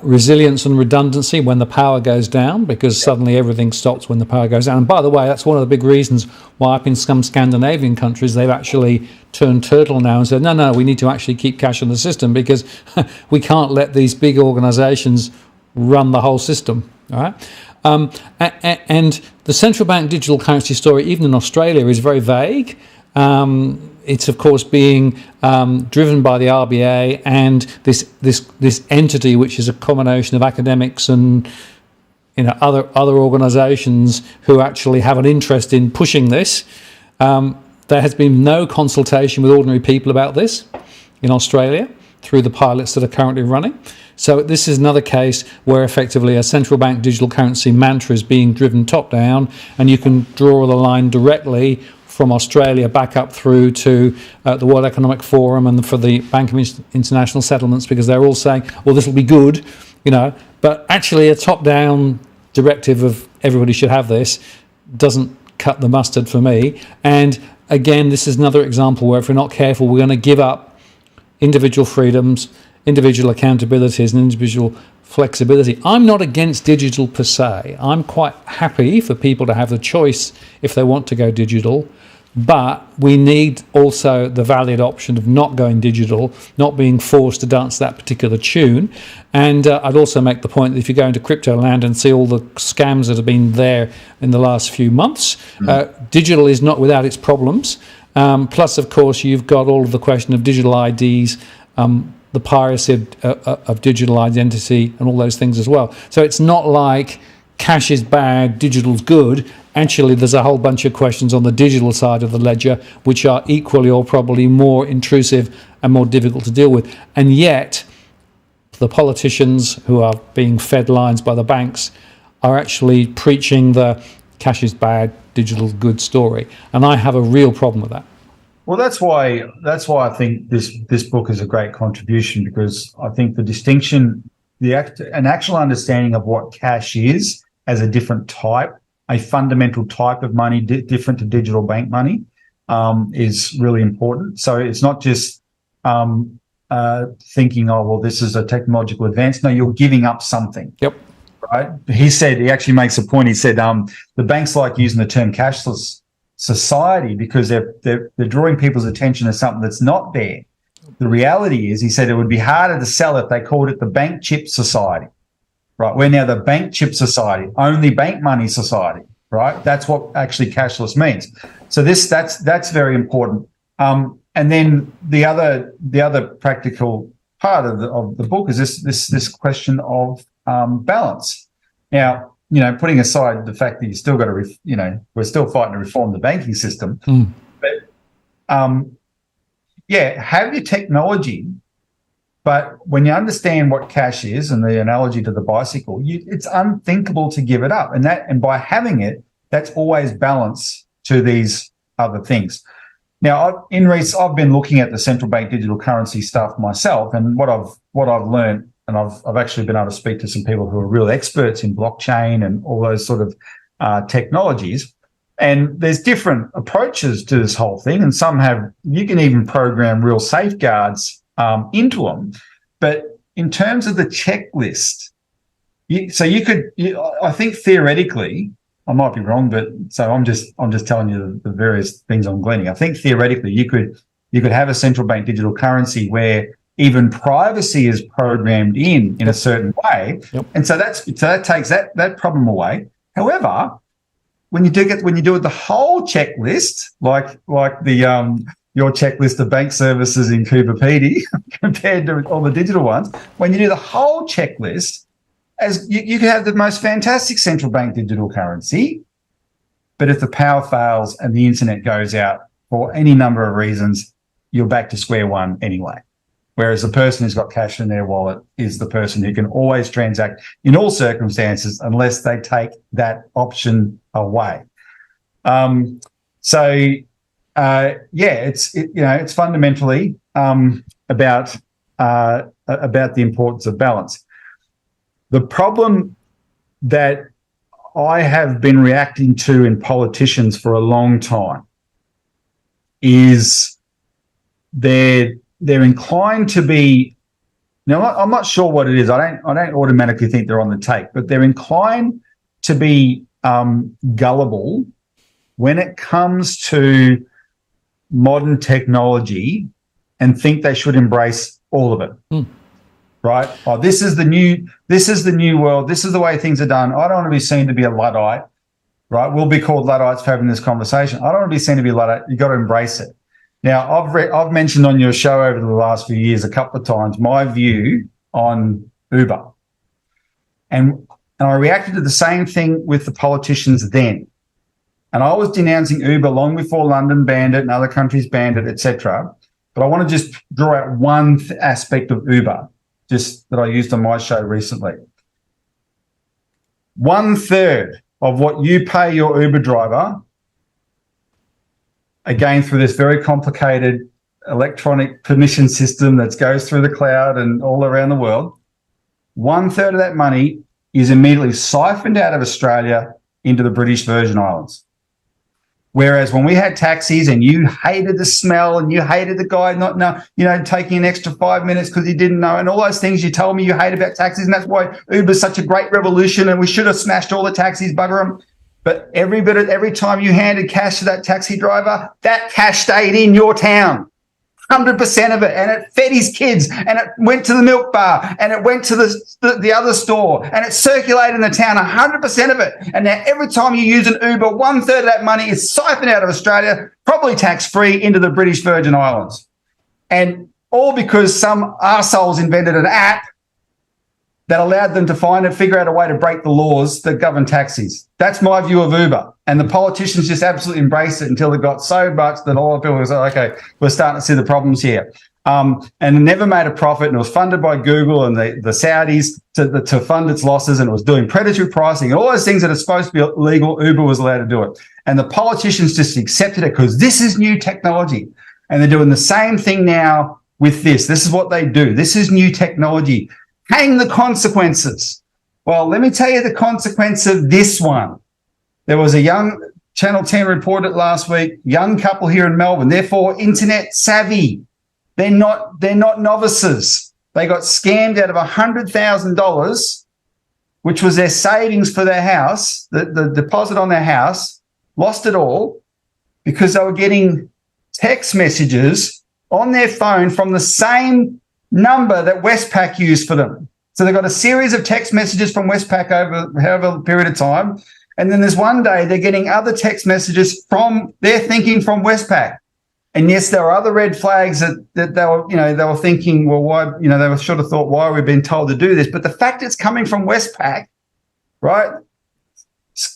resilience and redundancy when the power goes down, because suddenly everything stops when the power goes down. And by the way, that's one of the big reasons why up in some Scandinavian countries they've actually turned turtle now and said, no, we need to actually keep cash in the system, because we can't let these big organizations run the whole system. All right. And the central bank digital currency story, even in Australia, is very vague. It's of course being driven by the RBA and this entity, which is a combination of academics and other organisations who actually have an interest in pushing this. There has been no consultation with ordinary people about this in Australia through the pilots that are currently running. So this is another case where effectively a central bank digital currency mantra is being driven top down, and you can draw the line directly from Australia back up through to the World Economic Forum and for the Bank of International Settlements, because they're all saying, well, this will be good, but actually a top-down directive of everybody should have this doesn't cut the mustard for me. And again, this is another example where if we're not careful, we're going to give up individual freedoms, individual accountabilities and individual flexibility. I'm not against digital per se. I'm quite happy for people to have the choice if they want to go digital, but we need also the valid option of not going digital, not being forced to dance that particular tune. And I'd also make the point that if you go into crypto land and see all the scams that have been there in the last few months, digital is not without its problems. Plus, of course, you've got all of the question of digital IDs, the piracy of digital identity and all those things as well. So it's not like cash is bad, digital's good. Actually, there's a whole bunch of questions on the digital side of the ledger which are equally or probably more intrusive and more difficult to deal with. And yet, the politicians who are being fed lines by the banks are actually preaching the cash is bad, digital's good story. And I have a real problem with that. Well, that's why I think this book is a great contribution, because I think the distinction, an actual understanding of what cash is as a different type, a fundamental type of money different to digital bank money, is really important. So it's not just thinking, oh, well, this is a technological advance. No, you're giving up something. Yep. Right. He actually makes a point. He said the banks like using the term cashless society because they're drawing people's attention to something that's not there. The reality is, he said, it would be harder to sell if they called it the bank chip society, right? We're now the bank chip society, only bank money society, right? That's what actually cashless means. So that's very important. And then the other practical part of the book is this question of balance. Now, putting aside the fact that you still got to, we're still fighting to reform the banking system, but have your technology, but when you understand what cash is and the analogy to the bicycle, it's unthinkable to give it up, and by having it, that's always balance to these other things. Now, I've been looking at the central bank digital currency stuff myself, and what I've learned. And I've actually been able to speak to some people who are real experts in blockchain and all those sort of technologies. And there's different approaches to this whole thing. And some you can even program real safeguards into them. But in terms of the checklist, I think theoretically, I might be wrong, but so I'm just telling you the various things I'm gleaning. I think theoretically you could have a central bank digital currency where even privacy is programmed in a certain way. Yep. And so that takes that problem away. However, when you do it the whole checklist, like the your checklist of bank services in Cooper Pedy compared to all the digital ones, when you do the whole checklist, as you can have the most fantastic central bank digital currency, but if the power fails and the internet goes out for any number of reasons, you're back to square one anyway. Whereas the person who's got cash in their wallet is the person who can always transact in all circumstances unless they take that option away. So it's fundamentally about the importance of balance. The problem that I have been reacting to in politicians for a long time is they're inclined to be. Now, I'm not sure what it is. I don't automatically think they're on the take, but they're inclined to be gullible when it comes to modern technology and think they should embrace all of it. Right? Oh, this is the new world. This is the way things are done. I don't want to be seen to be a Luddite. Right? We'll be called Luddites for having this conversation. I don't want to be seen to be a Luddite. You've got to embrace it. Now, I've mentioned on your show over the last few years a couple of times my view on Uber. And I reacted to the same thing with the politicians then. And I was denouncing Uber long before London banned it and other countries banned it, etc. But I want to just draw out one aspect of Uber, just that I used on my show recently. 1/3 of what you pay your Uber driver, again, through this very complicated electronic permission system that goes through the cloud and all around the world, 1/3 of that money is immediately siphoned out of Australia into the British Virgin Islands. Whereas when we had taxis and you hated the smell and you hated the guy taking an extra 5 minutes because he didn't know, and all those things you told me you hate about taxis, and that's why Uber's such a great revolution and we should have smashed all the taxis, bugger them. But every time you handed cash to that taxi driver, that cash stayed in your town, 100% of it, and it fed his kids, and it went to the milk bar, and it went to the other store, and it circulated in the town, 100% of it. And now every time you use an Uber, 1/3 of that money is siphoned out of Australia, probably tax-free, into the British Virgin Islands. And all because some arseholes invented an app that allowed them to figure out a way to break the laws that govern taxis. That's my view of Uber. And the politicians just absolutely embraced it until it got so much that a lot of people were like, okay, we're starting to see the problems here. And it never made a profit, and it was funded by Google and the Saudis to fund its losses, and it was doing predatory pricing and all those things that are supposed to be illegal. Uber was allowed to do it. And the politicians just accepted it because this is new technology. And they're doing the same thing now with this. This is what they do. This is new technology. Hang the consequences. Well, let me tell you the consequence of this one. There was a young Channel 10 reported last week, young couple here in Melbourne, therefore internet savvy. They're not novices. They got scammed out of $100,000, which was their savings for their house, the deposit on their house, lost it all because they were getting text messages on their phone from the same number that Westpac used for them. So they got a series of text messages from Westpac over however period of time. And then there's one day they're getting other text messages they're thinking from Westpac. And yes, there are other red flags that they were thinking, well, why, they should have thought, why are we being told to do this? But the fact it's coming from Westpac, right,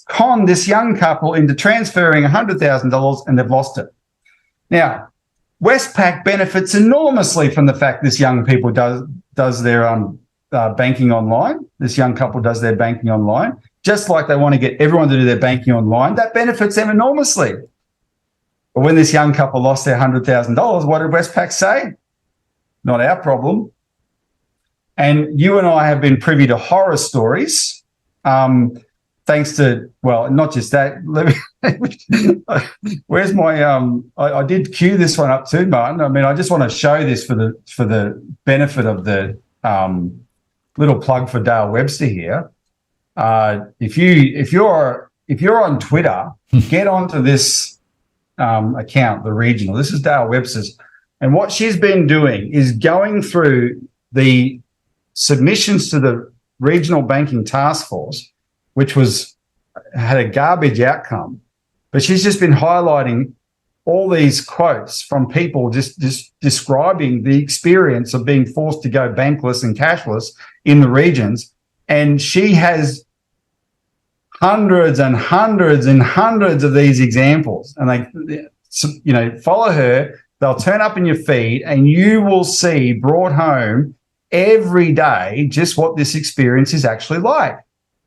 conned this young couple into transferring $100,000 and they've lost it. Now, Westpac benefits enormously from the fact this young people does their banking online. This young couple does their banking online, just like they want to get everyone to do their banking online. That benefits them enormously. But when this young couple lost their $100,000, what did Westpac say? Not our problem. And you and I have been privy to horror stories, thanks to, well, not just that. Where's my? I did cue this one up too, Martin. I mean, I just want to show this for the benefit of the little plug for Dale Webster here. If you're on Twitter, get onto this account, the Regional. This is Dale Webster's, and what she's been doing is going through the submissions to the Regional Banking Task Force, which had a garbage outcome, but she's just been highlighting all these quotes from people just describing the experience of being forced to go bankless and cashless in the regions. And she has hundreds and hundreds and hundreds of these examples. And follow her. They'll turn up in your feed and you will see brought home every day just what this experience is actually like,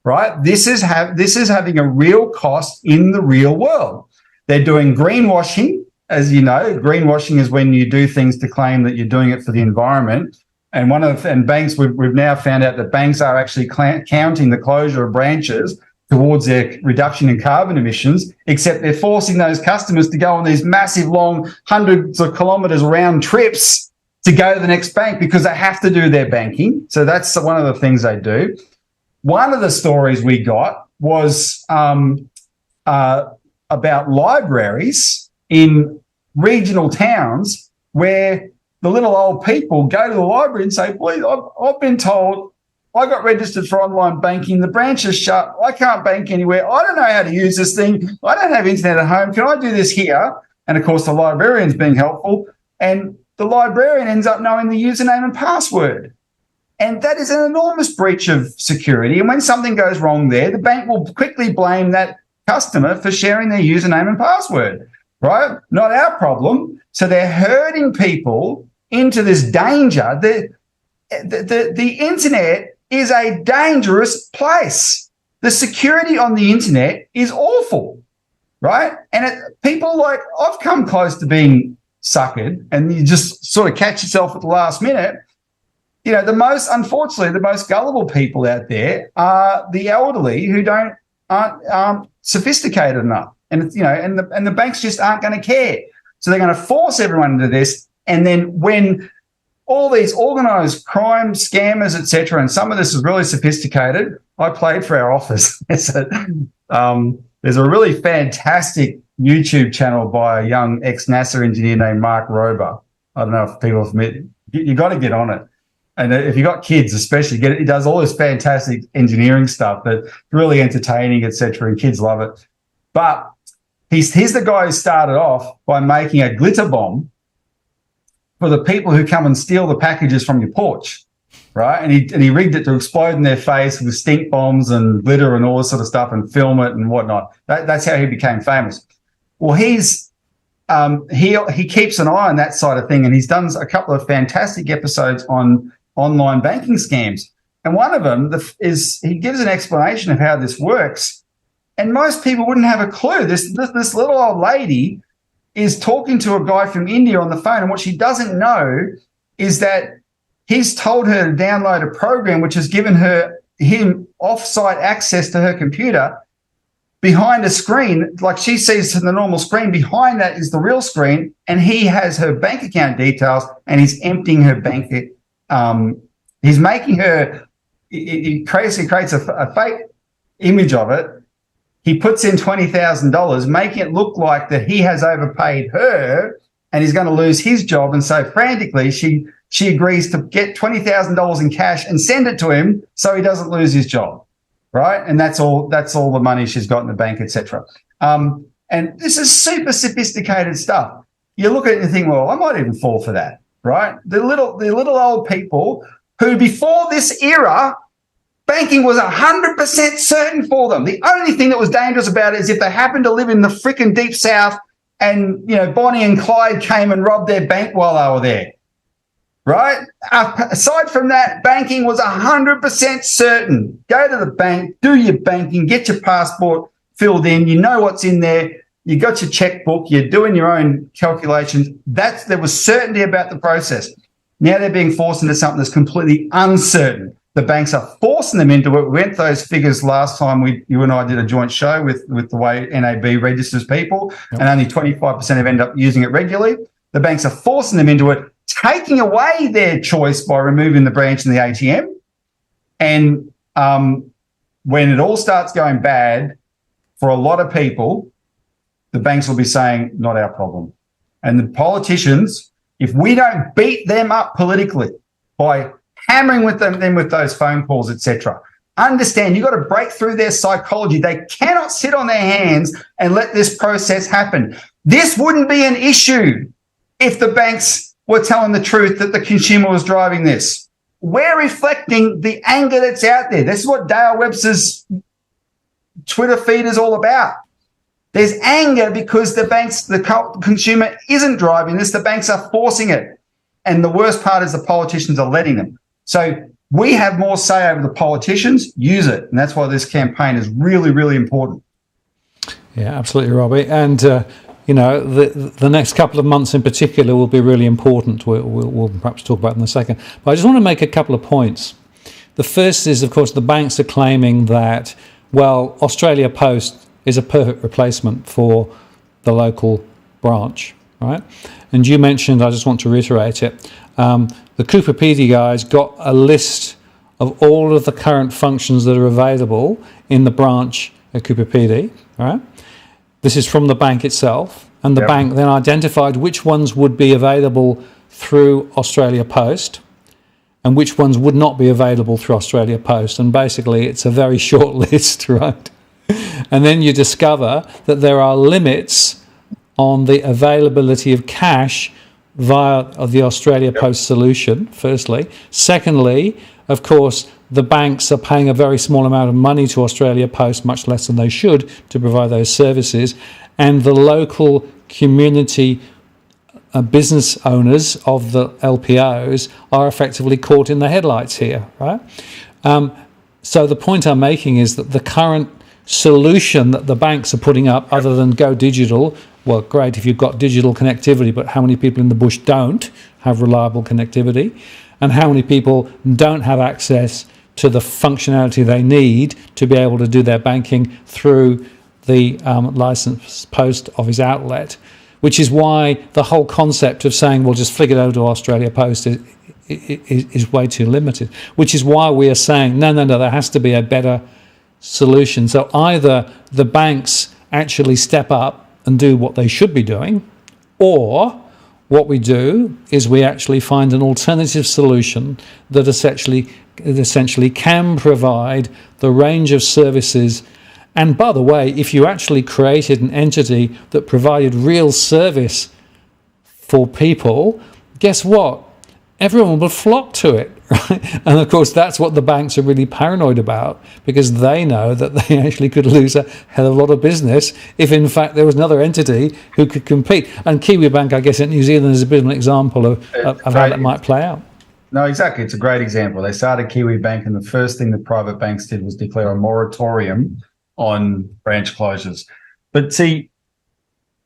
right? This is having a real cost in the real world. They're doing greenwashing as you know, greenwashing is when you do things to claim that you're doing it for the environment. And banks, we've now found out that banks are actually counting the closure of branches towards their reduction in carbon emissions, except they're forcing those customers to go on these massive, long, hundreds of kilometres round trips to go to the next bank because they have to do their banking. So that's one of the things they do. One of the stories we got was about libraries in regional towns where the little old people go to the library and say, please, I've been told I got registered for online banking. The branch is shut. I can't bank anywhere. I don't know how to use this thing. I don't have internet at home. Can I do this here? And, of course, the librarian's being helpful. And the librarian ends up knowing the username and password. And that is an enormous breach of security. And when something goes wrong there, the bank will quickly blame that customer for sharing their username and password, right? Not our problem. So they're herding people into this danger. The internet is a dangerous place. The security on the internet is awful, right? And people like, I've come close to being suckered, and you just sort of catch yourself at the last minute. You know, unfortunately, the most gullible people out there are the elderly who aren't sophisticated enough. And, you know, and the banks just aren't going to care. So they're going to force everyone into this. And then when all these organised crime scammers, etc., and some of this is really sophisticated. I played for our office. There's a really fantastic YouTube channel by a young ex-NASA engineer named Mark Rober. I don't know if people have met. You got to get on it. And if you got kids, especially, get it. He does all this fantastic engineering stuff that's really entertaining, etc., and kids love it. But he's the guy who started off by making a glitter bomb for the people who come and steal the packages from your porch, right? And he rigged it to explode in their face with stink bombs and glitter and all this sort of stuff and film it and whatnot. That's how he became famous. Well, he keeps an eye on that side of thing, and he's done a couple of fantastic episodes on online banking scams. And one of them is he gives an explanation of how this works, and most people wouldn't have a clue. This little old lady is talking to a guy from India on the phone, and what she doesn't know is that he's told her to download a program which has given him off-site access to her computer behind a screen. Like she sees the normal screen, behind that is the real screen, and he has her bank account details, and he's emptying her bank. He's making her, he creates a fake image of it. He puts in $20,000, making it look like that he has overpaid her and he's going to lose his job. And so frantically, she agrees to get $20,000 in cash and send it to him so he doesn't lose his job, right? And that's all the money she's got in the bank, etc. And this is super sophisticated stuff. You look at it and think, well, I might even fall for that, right? The little old people who before this era, banking was 100% certain for them. The only thing that was dangerous about it is if they happened to live in the frickin' deep south and, you know, Bonnie and Clyde came and robbed their bank while they were there, right? Aside from that, banking was 100% certain. Go to the bank, do your banking, get your passport filled in. You know what's in there. You got your checkbook. You're doing your own calculations. There was certainty about the process. Now they're being forced into something that's completely uncertain. The banks are forcing them into it. We went those figures last time you and I did a joint show with the way NAB registers people, and only 25% have ended up using it regularly. The banks are forcing them into it, taking away their choice by removing the branch and the ATM. And when it all starts going bad for a lot of people, the banks will be saying, not our problem. And the politicians, if we don't beat them up politically by hammering with them with those phone calls, etc. Understand, you've got to break through their psychology. They cannot sit on their hands and let this process happen. This wouldn't be an issue if the banks were telling the truth that the consumer was driving this. We're reflecting the anger that's out there. This is what Dale Webster's Twitter feed is all about. There's anger because the consumer isn't driving this. The banks are forcing it. And the worst part is the politicians are letting them. So we have more say over the politicians. Use it. And that's why this campaign is really, really important. Yeah, absolutely, Robbie. And, the next couple of months in particular will be really important. We'll perhaps talk about it in a second. But I just want to make a couple of points. The first is, of course, the banks are claiming that, well, Australia Post is a perfect replacement for the local branch, right? And you mentioned, I just want to reiterate it, the Cooper PD guys got a list of all of the current functions that are available in the branch at Cooper PD, right? This is from the bank itself, and the bank then identified which ones would be available through Australia Post and which ones would not be available through Australia Post. And basically, it's a very short list, right? And then you discover that there are limits on the availability of cash via the Australia Post solution, firstly. Secondly, of course, the banks are paying a very small amount of money to Australia Post, much less than they should, to provide those services. And the local community business owners of the LPOs are effectively caught in the headlights here, right? So the point I'm making is that the current solution that the banks are putting up, other than go digital, well, great if you've got digital connectivity, but how many people in the bush don't have reliable connectivity? And how many people don't have access to the functionality they need to be able to do their banking through the licensed post office outlet? Which is why the whole concept of saying, well, just flick it over to Australia Post is way too limited. Which is why we are saying, no, there has to be a better solution. So either the banks actually step up and do what they should be doing, or what we do is we actually find an alternative solution that essentially can provide the range of services. And by the way, if you actually created an entity that provided real service for people, guess what? Everyone will flock to it, right? And of course, that's what the banks are really paranoid about, because they know that they actually could lose a hell of a lot of business if, in fact, there was another entity who could compete. And Kiwibank, I guess, in New Zealand is a bit of an example of how that might play out. No, exactly. It's a great example. They started Kiwibank, and the first thing the private banks did was declare a moratorium on branch closures. But see,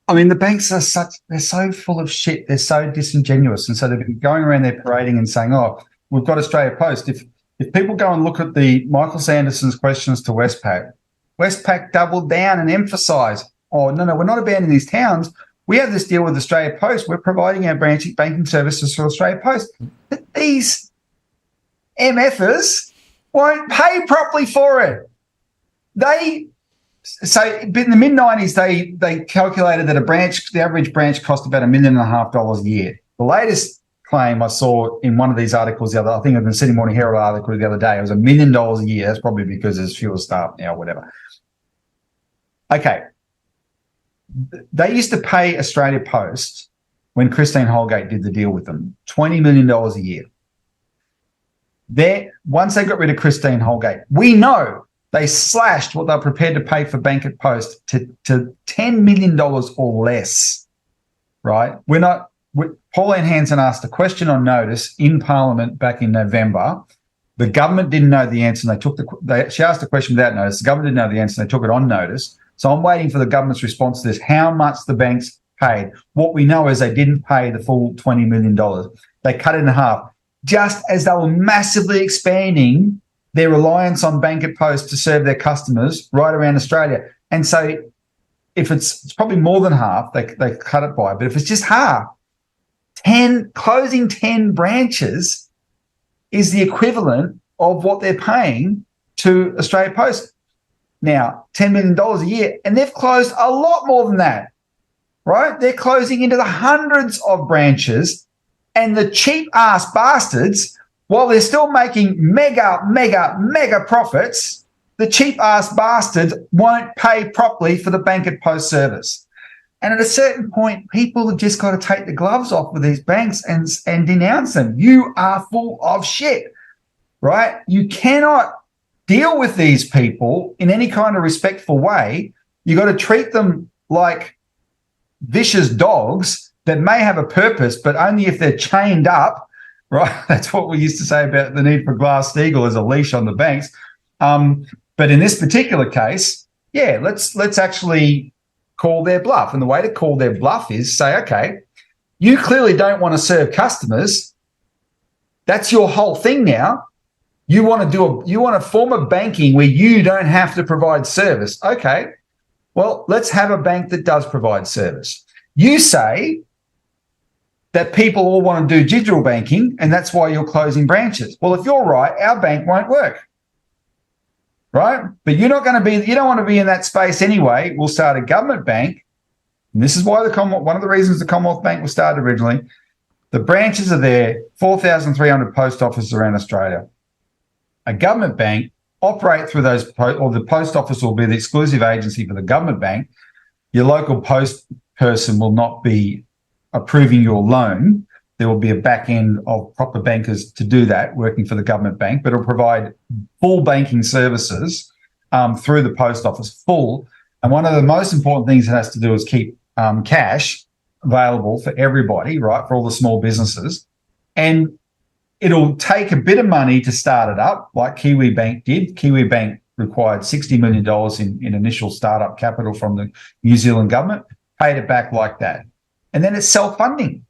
I mean, the banks they're so full of shit. They're so disingenuous. And so they've been going around there parading and saying, oh, we've got Australia Post. If people go and look at the Michael Sanderson's questions to Westpac doubled down and emphasised, oh, no, we're not abandoning these towns. We have this deal with Australia Post. We're providing our branch banking services for Australia Post. But these MFers won't pay properly for it. So in the mid-90s, they calculated that the average branch cost about $1.5 million a year. The latest claim I saw in one of these articles I think in the Sydney Morning Herald article the other day, it was $1 million a year. That's probably because there's fewer staff now, whatever. Okay. They used to pay Australia Post, when Christine Holgate did the deal with them, $20 million a year. Once they got rid of Christine Holgate, we know they slashed what they're prepared to pay for Bank at Post to $10 million or less, right? Pauline Hanson asked a question on notice in Parliament back in November. The government didn't know the answer, and she asked a question without notice. The government didn't know the answer, and they took it on notice. So I'm waiting for the government's response to this, how much the banks paid. What we know is they didn't pay the full $20 million. They cut it in half, just as they were massively expanding their reliance on Bank at Post to serve their customers right around Australia. And so if it's probably more than half, they cut it by, but if it's just half, closing 10 branches is the equivalent of what they're paying to Australia Post. Now, $10 million a year, and they've closed a lot more than that, right? They're closing into the hundreds of branches, and the cheap-ass bastards, while they're still making mega profits, the cheap-ass bastards won't pay properly for the Bank at Post service. And at a certain point, people have just got to take the gloves off with these banks and denounce them. You are full of shit, right? You cannot deal with these people in any kind of respectful way. You got to treat them like vicious dogs that may have a purpose, but only if they're chained up, right? That's what we used to say about the need for Glass-Steagall as a leash on the banks. But in this particular case, yeah, let's actually call their bluff. And the way to call their bluff is say, okay, you clearly don't want to serve customers. That's your whole thing now. You want to form a banking where you don't have to provide service. Okay, well, let's have a bank that does provide service. You say that people all want to do digital banking and that's why you're closing branches. Well, if you're right, our bank won't work. Right? But you don't want to be in that space anyway. We'll start a government bank. And this is why one of the reasons the Commonwealth Bank was started originally. The branches are there, 4,300 post offices around Australia. A government bank operate through those, or the post office will be the exclusive agency for the government bank. Your local post person will not be approving your loan. There will be a back end of proper bankers to do that, working for the government bank, but it'll provide full banking services through the post office, full. And one of the most important things it has to do is keep cash available for everybody, right, for all the small businesses. And it'll take a bit of money to start it up, like Kiwi Bank did. Kiwi Bank required $60 million in initial startup capital from the New Zealand government, paid it back like that. And then it's self-funding.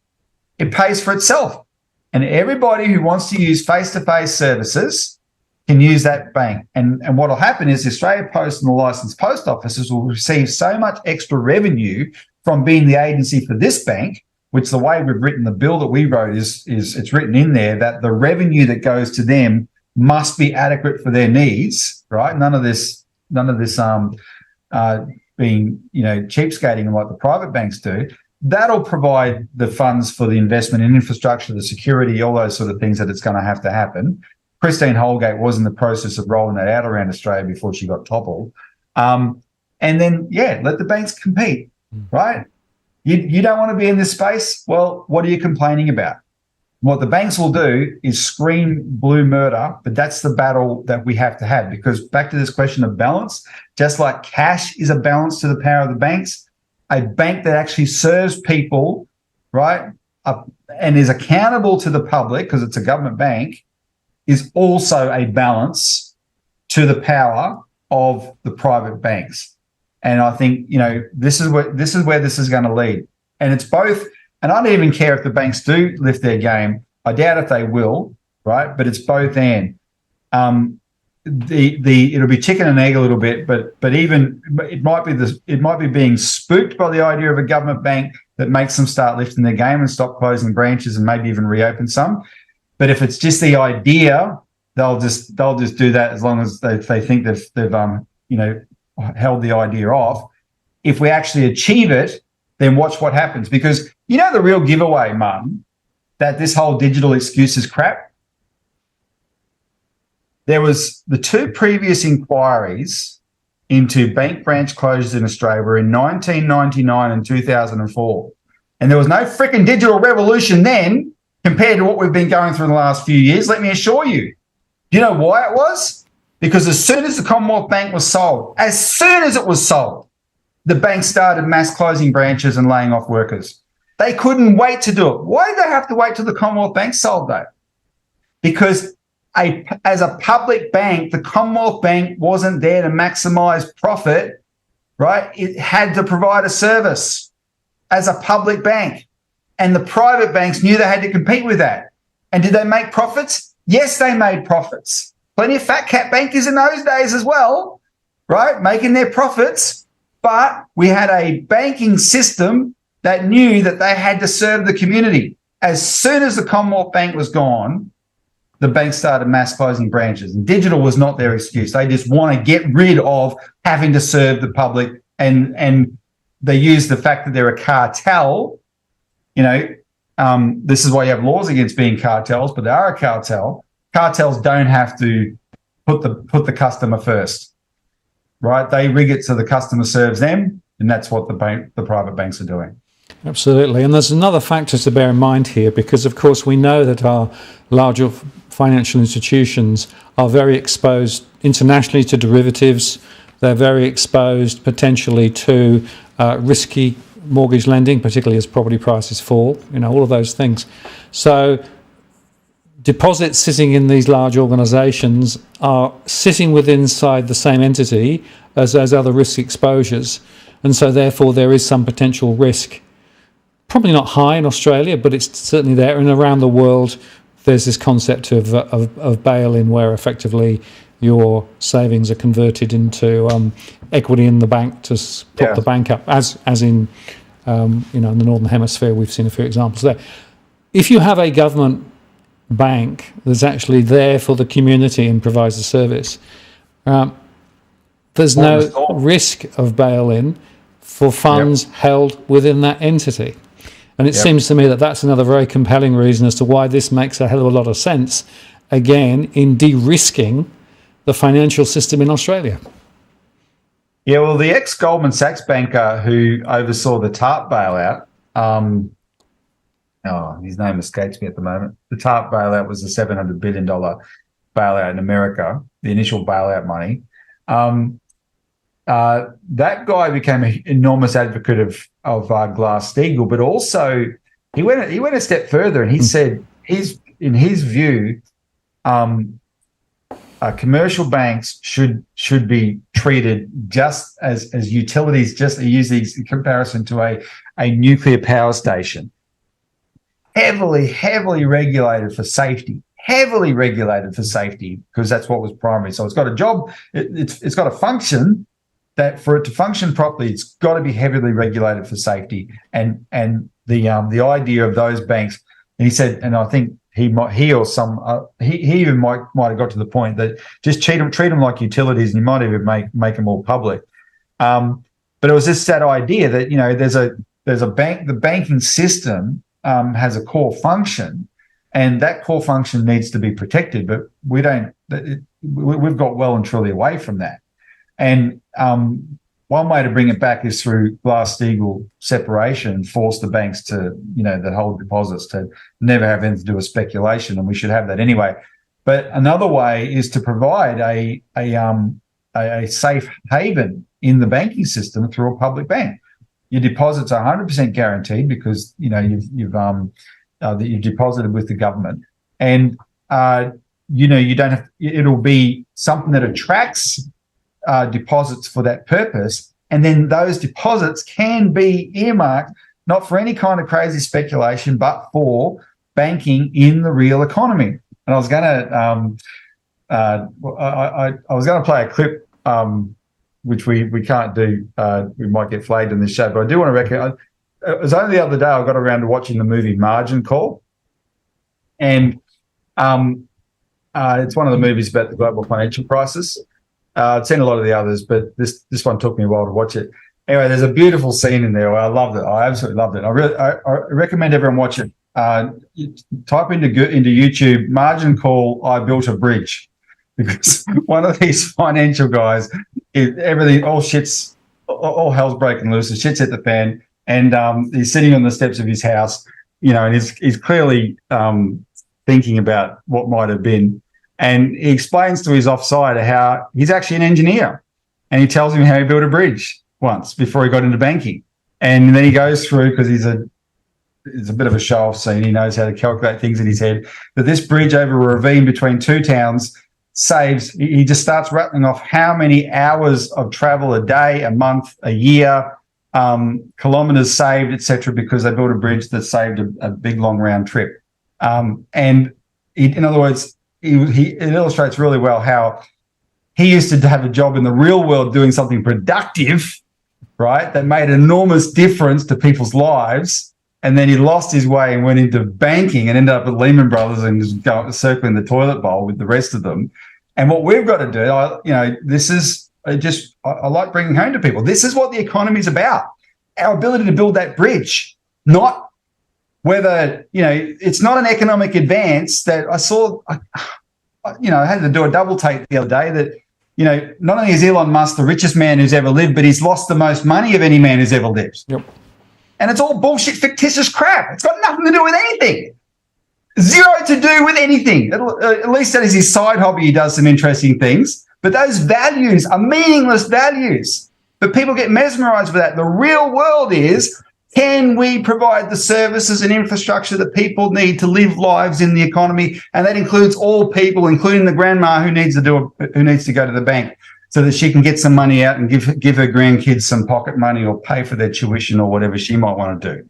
It pays for itself. And everybody who wants to use face-to-face services can use that bank. And what will happen is the Australia Post and the licensed post offices will receive so much extra revenue from being the agency for this bank, which the way we've written the bill that we wrote is it's written in there that the revenue that goes to them must be adequate for their needs, right? None of this being, cheapskating like the private banks do. That'll provide the funds for the investment in infrastructure, the security, all those sort of things that it's going to have to happen. Christine Holgate was in the process of rolling that out around Australia before she got toppled. And then, let the banks compete, right? You don't want to be in this space? Well, what are you complaining about? What the banks will do is scream blue murder, but that's the battle that we have to have, because back to this question of balance, just like cash is a balance to the power of the banks, a bank that actually serves people, right, and is accountable to the public because it's a government bank, is also a balance to the power of the private banks. And I think, this is where this is going to lead. And it's both, and I don't even care if the banks do lift their game. I doubt if they will, right? But it's both and. It'll be chicken and egg a little bit, but even it might be being spooked by the idea of a government bank that makes them start lifting their game and stop closing branches and maybe even reopen some. But if it's just the idea, they'll just do that as long as they think they've held the idea off. If we actually achieve it, then watch what happens, because the real giveaway, Martin, that this whole digital excuses crap. There was the two previous inquiries into bank branch closures in Australia were in 1999 and 2004. And there was no freaking digital revolution then compared to what we've been going through in the last few years, let me assure you. Do you know why it was? Because as soon as the Commonwealth Bank was sold, the bank started mass closing branches and laying off workers. They couldn't wait to do it. Why did they have to wait till the Commonwealth Bank sold that? Because as a public bank, the Commonwealth Bank wasn't there to maximise profit, right? It had to provide a service as a public bank. And the private banks knew they had to compete with that. And did they make profits? Yes, they made profits. Plenty of fat cat bankers in those days as well, right? Making their profits. But we had a banking system that knew that they had to serve the community. As soon as the Commonwealth Bank was gone, the bank started mass closing branches. And digital was not their excuse. They just want to get rid of having to serve the public. And they use the fact that they're a cartel. This is why you have laws against being cartels, but they are a cartel. Cartels don't have to put the customer first, right? They rig it so the customer serves them, and that's what the private banks are doing. Absolutely. And there's another factor to bear in mind here, because, of course, we know that our larger financial institutions are very exposed internationally to derivatives. They're very exposed potentially to risky mortgage lending, particularly as property prices fall, all of those things. So deposits sitting in these large organisations are sitting within inside the same entity as those other risk exposures, and so therefore there is some potential risk. Probably not high in Australia, but it's certainly there. And around the world, there's this concept of bail-in, where effectively your savings are converted into equity in the bank to prop the bank up, as in in the Northern Hemisphere. We've seen a few examples there. If you have a government bank that's actually there for the community and provides the service, there's no risk of bail-in for funds held within that entity. And it seems to me that that's another very compelling reason as to why this makes a hell of a lot of sense, again, in de-risking the financial system in Australia. Yeah, well, the ex-Goldman Sachs banker who oversaw the TARP bailout, his name escapes me at the moment. The TARP bailout was a $700 billion bailout in America, the initial bailout money. That guy became an enormous advocate of Glass-Steagall, but also he went a step further, and he said in his view, commercial banks should be treated just as utilities. Just use these in comparison to a nuclear power station, heavily regulated for safety. Heavily regulated for safety, because that's what was primary. So it's got a job. It's got a function. That for it to function properly, it's got to be heavily regulated for safety. And the idea of those banks, and he said, and I think he even might have got to the point that just treat them like utilities, and you might even make them all public. But it was just that idea that there's a bank. The banking system has a core function, and that core function needs to be protected. But we don't. We've got well and truly away from that. And one way to bring it back is through Glass-Steagall separation, force the banks to, that hold deposits to never have anything to do with speculation, and we should have that anyway. But another way is to provide a safe haven in the banking system through a public bank. Your deposits are 100% guaranteed because you've deposited with the government, and you don't have. It'll be something that attracts deposits for that purpose, and then those deposits can be earmarked not for any kind of crazy speculation, but for banking in the real economy. And I was going to, I was going to play a clip, which we can't do. We might get flagged in this show, but I do want to recommend. It was only the other day I got around to watching the movie Margin Call, and it's one of the movies about the global financial crisis. I've seen a lot of the others, but this one took me a while to watch it. Anyway, there's a beautiful scene in there. I loved it. I absolutely loved it. I recommend everyone watch it. Type into YouTube, Margin Call, I Built a Bridge, because one of these financial guys, all hell's breaking loose. The shit's hit the fan, and he's sitting on the steps of his house, and he's clearly thinking about what might have been. And he explains to his offside how he's actually an engineer, and he tells him how he built a bridge once before he got into banking. And then he goes through, because it's a bit of a show-off scene. He knows how to calculate things in his head, that this bridge over a ravine between two towns saves. He just starts rattling off how many hours of travel a day, a month, a year, kilometres saved, etc., because they built a bridge that saved a big long round trip. In other words, it illustrates really well how he used to have a job in the real world doing something productive, right, that made an enormous difference to people's lives, and then he lost his way and went into banking and ended up at Lehman Brothers and just circling the toilet bowl with the rest of them. And what we've got to do, I like bringing home to people, this is what the economy is about, our ability to build that bridge, not whether, it's not an economic advance that I saw. I had to do a double take the other day that, not only is Elon Musk the richest man who's ever lived, but he's lost the most money of any man who's ever lived. Yep. And it's all bullshit, fictitious crap. It's got nothing to do with anything. Zero to do with anything. At least that is his side hobby. He does some interesting things. But those values are meaningless values. But people get mesmerized with that. The real world is Can we provide the services and infrastructure that people need to live lives in the economy? And that includes all people, including the grandma who needs to go to the bank so that she can get some money out and give her grandkids some pocket money or pay for their tuition or whatever she might want to do,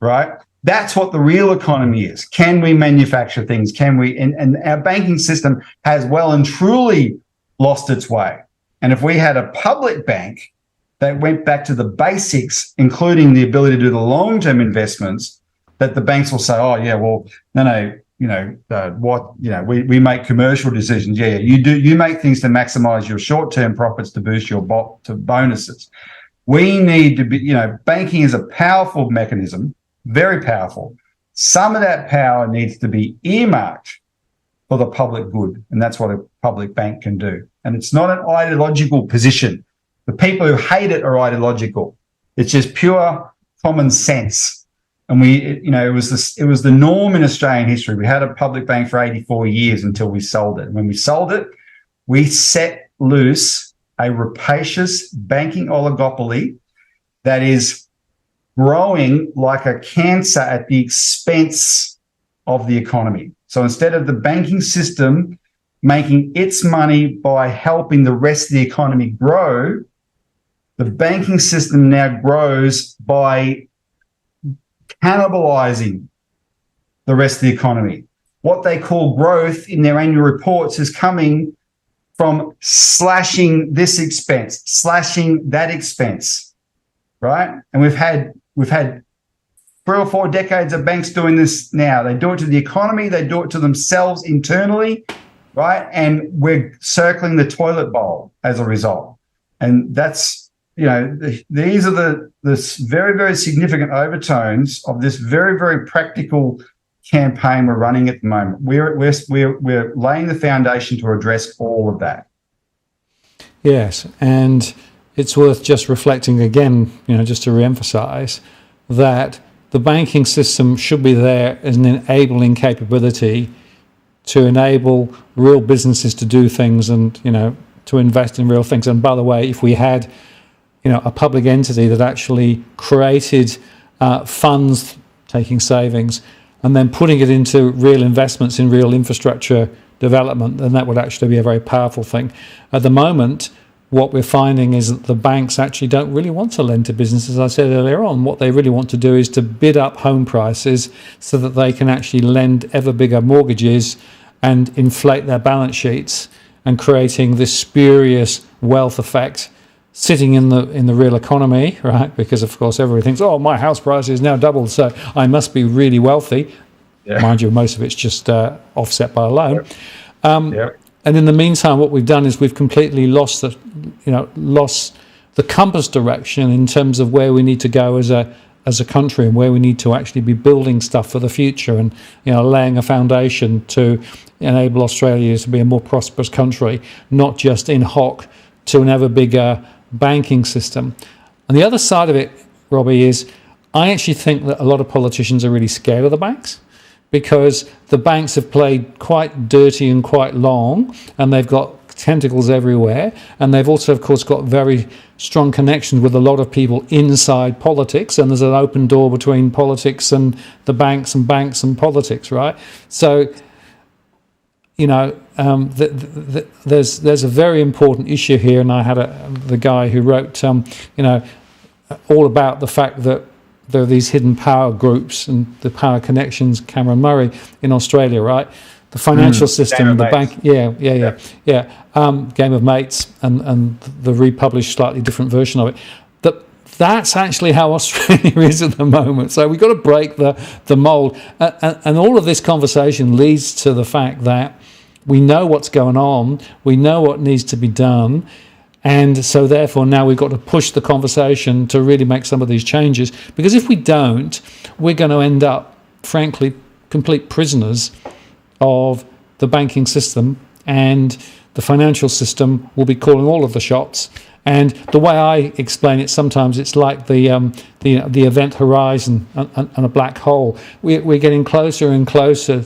right? That's what the real economy is. Can we manufacture things? Can we? And our banking system has well and truly lost its way. And if we had a public bank that went back to the basics, including the ability to do the long-term investments, that the banks will say, oh, yeah, well, no, we make commercial decisions. Yeah, you do. You make things to maximize your short-term profits to boost your bonuses. We need to be, banking is a powerful mechanism, very powerful. Some of that power needs to be earmarked for the public good, and that's what a public bank can do. And it's not an ideological position. The people who hate it are ideological. It's just pure common sense. And it was the norm in Australian history. We had a public bank for 84 years until we sold it. When we sold it, we set loose a rapacious banking oligopoly that is growing like a cancer at the expense of the economy. So instead of the banking system making its money by helping the rest of the economy grow, the banking system now grows by cannibalizing the rest of the economy. What they call growth in their annual reports is coming from slashing this expense, slashing that expense, right? And we've had 3 or 4 decades of banks doing this now. They do it to the economy, they do it to themselves internally, right? And we're circling the toilet bowl as a result. And that's, these are the very, very significant overtones of this very, very practical campaign we're running at the moment. We're laying the foundation to address all of that. Yes, and it's worth just reflecting again, just to re-emphasize that the banking system should be there as an enabling capability to enable real businesses to do things and, to invest in real things. And by the way, if we had, a public entity that actually created funds, taking savings, and then putting it into real investments in real infrastructure development, then that would actually be a very powerful thing. At the moment, what we're finding is that the banks actually don't really want to lend to businesses. As I said earlier on, what they really want to do is to bid up home prices so that they can actually lend ever bigger mortgages and inflate their balance sheets, and creating this spurious wealth effect sitting in the real economy, right? Because of course everybody thinks, oh, my house price is now doubled, so I must be really wealthy. Yeah. Mind you, most of it's just offset by a loan. Yep. And in the meantime, what we've done is we've completely lost the compass direction in terms of where we need to go as a country and where we need to actually be building stuff for the future and laying a foundation to enable Australia to be a more prosperous country, not just in hock to an ever bigger banking system. And the other side of it, Robbie, is I actually think that a lot of politicians are really scared of the banks, because the banks have played quite dirty and quite long, and they've got tentacles everywhere, and they've also, of course, got very strong connections with a lot of people inside politics, and there's an open door between politics and the banks and politics, right? So, there's a very important issue here, and I had the guy who wrote, all about the fact that there are these hidden power groups and the power connections, Cameron Murray in Australia, right? The financial system, the bank, Game of Mates, and the republished slightly different version of it. That's actually how Australia is at the moment. So we've got to break the mold. And all of this conversation leads to the fact that we know what's going on, we know what needs to be done, and so therefore now we've got to push the conversation to really make some of these changes. Because if we don't, we're going to end up, frankly, complete prisoners of the banking system, and the financial system will be calling all of the shots. And the way I explain it, sometimes it's like the event horizon and a black hole. We're getting closer and closer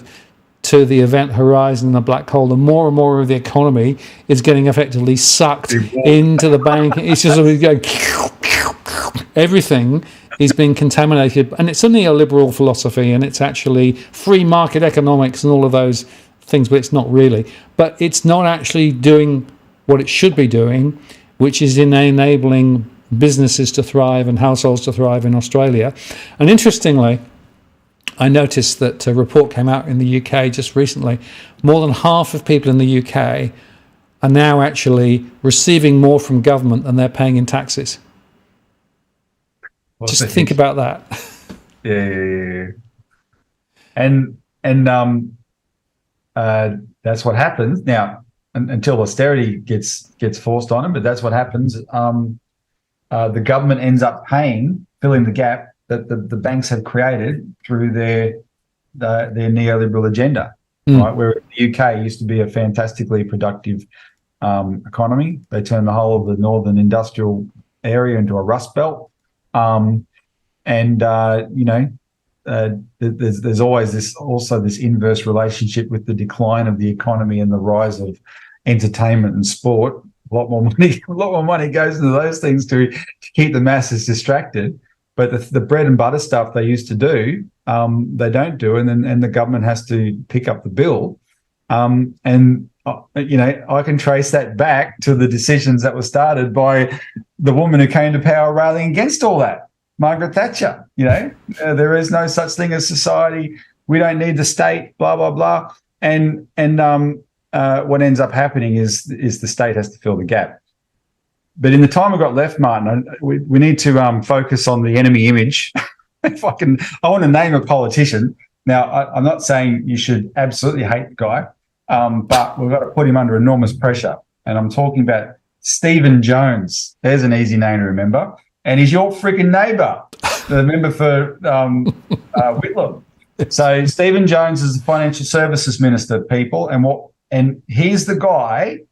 to the event horizon and the black hole. The more and more of the economy is getting effectively sucked into the bank. It's just sort of going, everything is being contaminated. And it's a neoliberal philosophy, and it's actually free market economics and all of those things, but it's not really. But it's not actually doing what it should be doing, which is in enabling businesses to thrive and households to thrive in Australia. And interestingly, I noticed that a report came out in the UK just recently. More than half of people in the UK are now actually receiving more from government than they're paying in taxes. Just think about that. Yeah. And that's what happens now until austerity gets forced on them. But that's what happens. The government ends up filling the gap that the banks have created through their neoliberal agenda. Right, where the UK used to be a fantastically productive economy. They turned the whole of the northern industrial area into a rust belt. There's always this inverse relationship with the decline of the economy and the rise of entertainment and sport. A lot more money goes into those things to keep the masses distracted. But the bread and butter stuff they used to do, they don't do, and the government has to pick up the bill. I can trace that back to the decisions that were started by the woman who came to power railing against all that, Margaret Thatcher. There is no such thing as society. We don't need the state. Blah blah blah. And what ends up happening is the state has to fill the gap. But in the time we've got left, Martin, we need to focus on the enemy image. I want to name a politician. Now, I'm not saying you should absolutely hate the guy, but we've got to put him under enormous pressure. And I'm talking about Stephen Jones. There's an easy name to remember. And he's your freaking neighbour, the member for Whitlam. So Stephen Jones is the Financial Services Minister, people. And he's the guy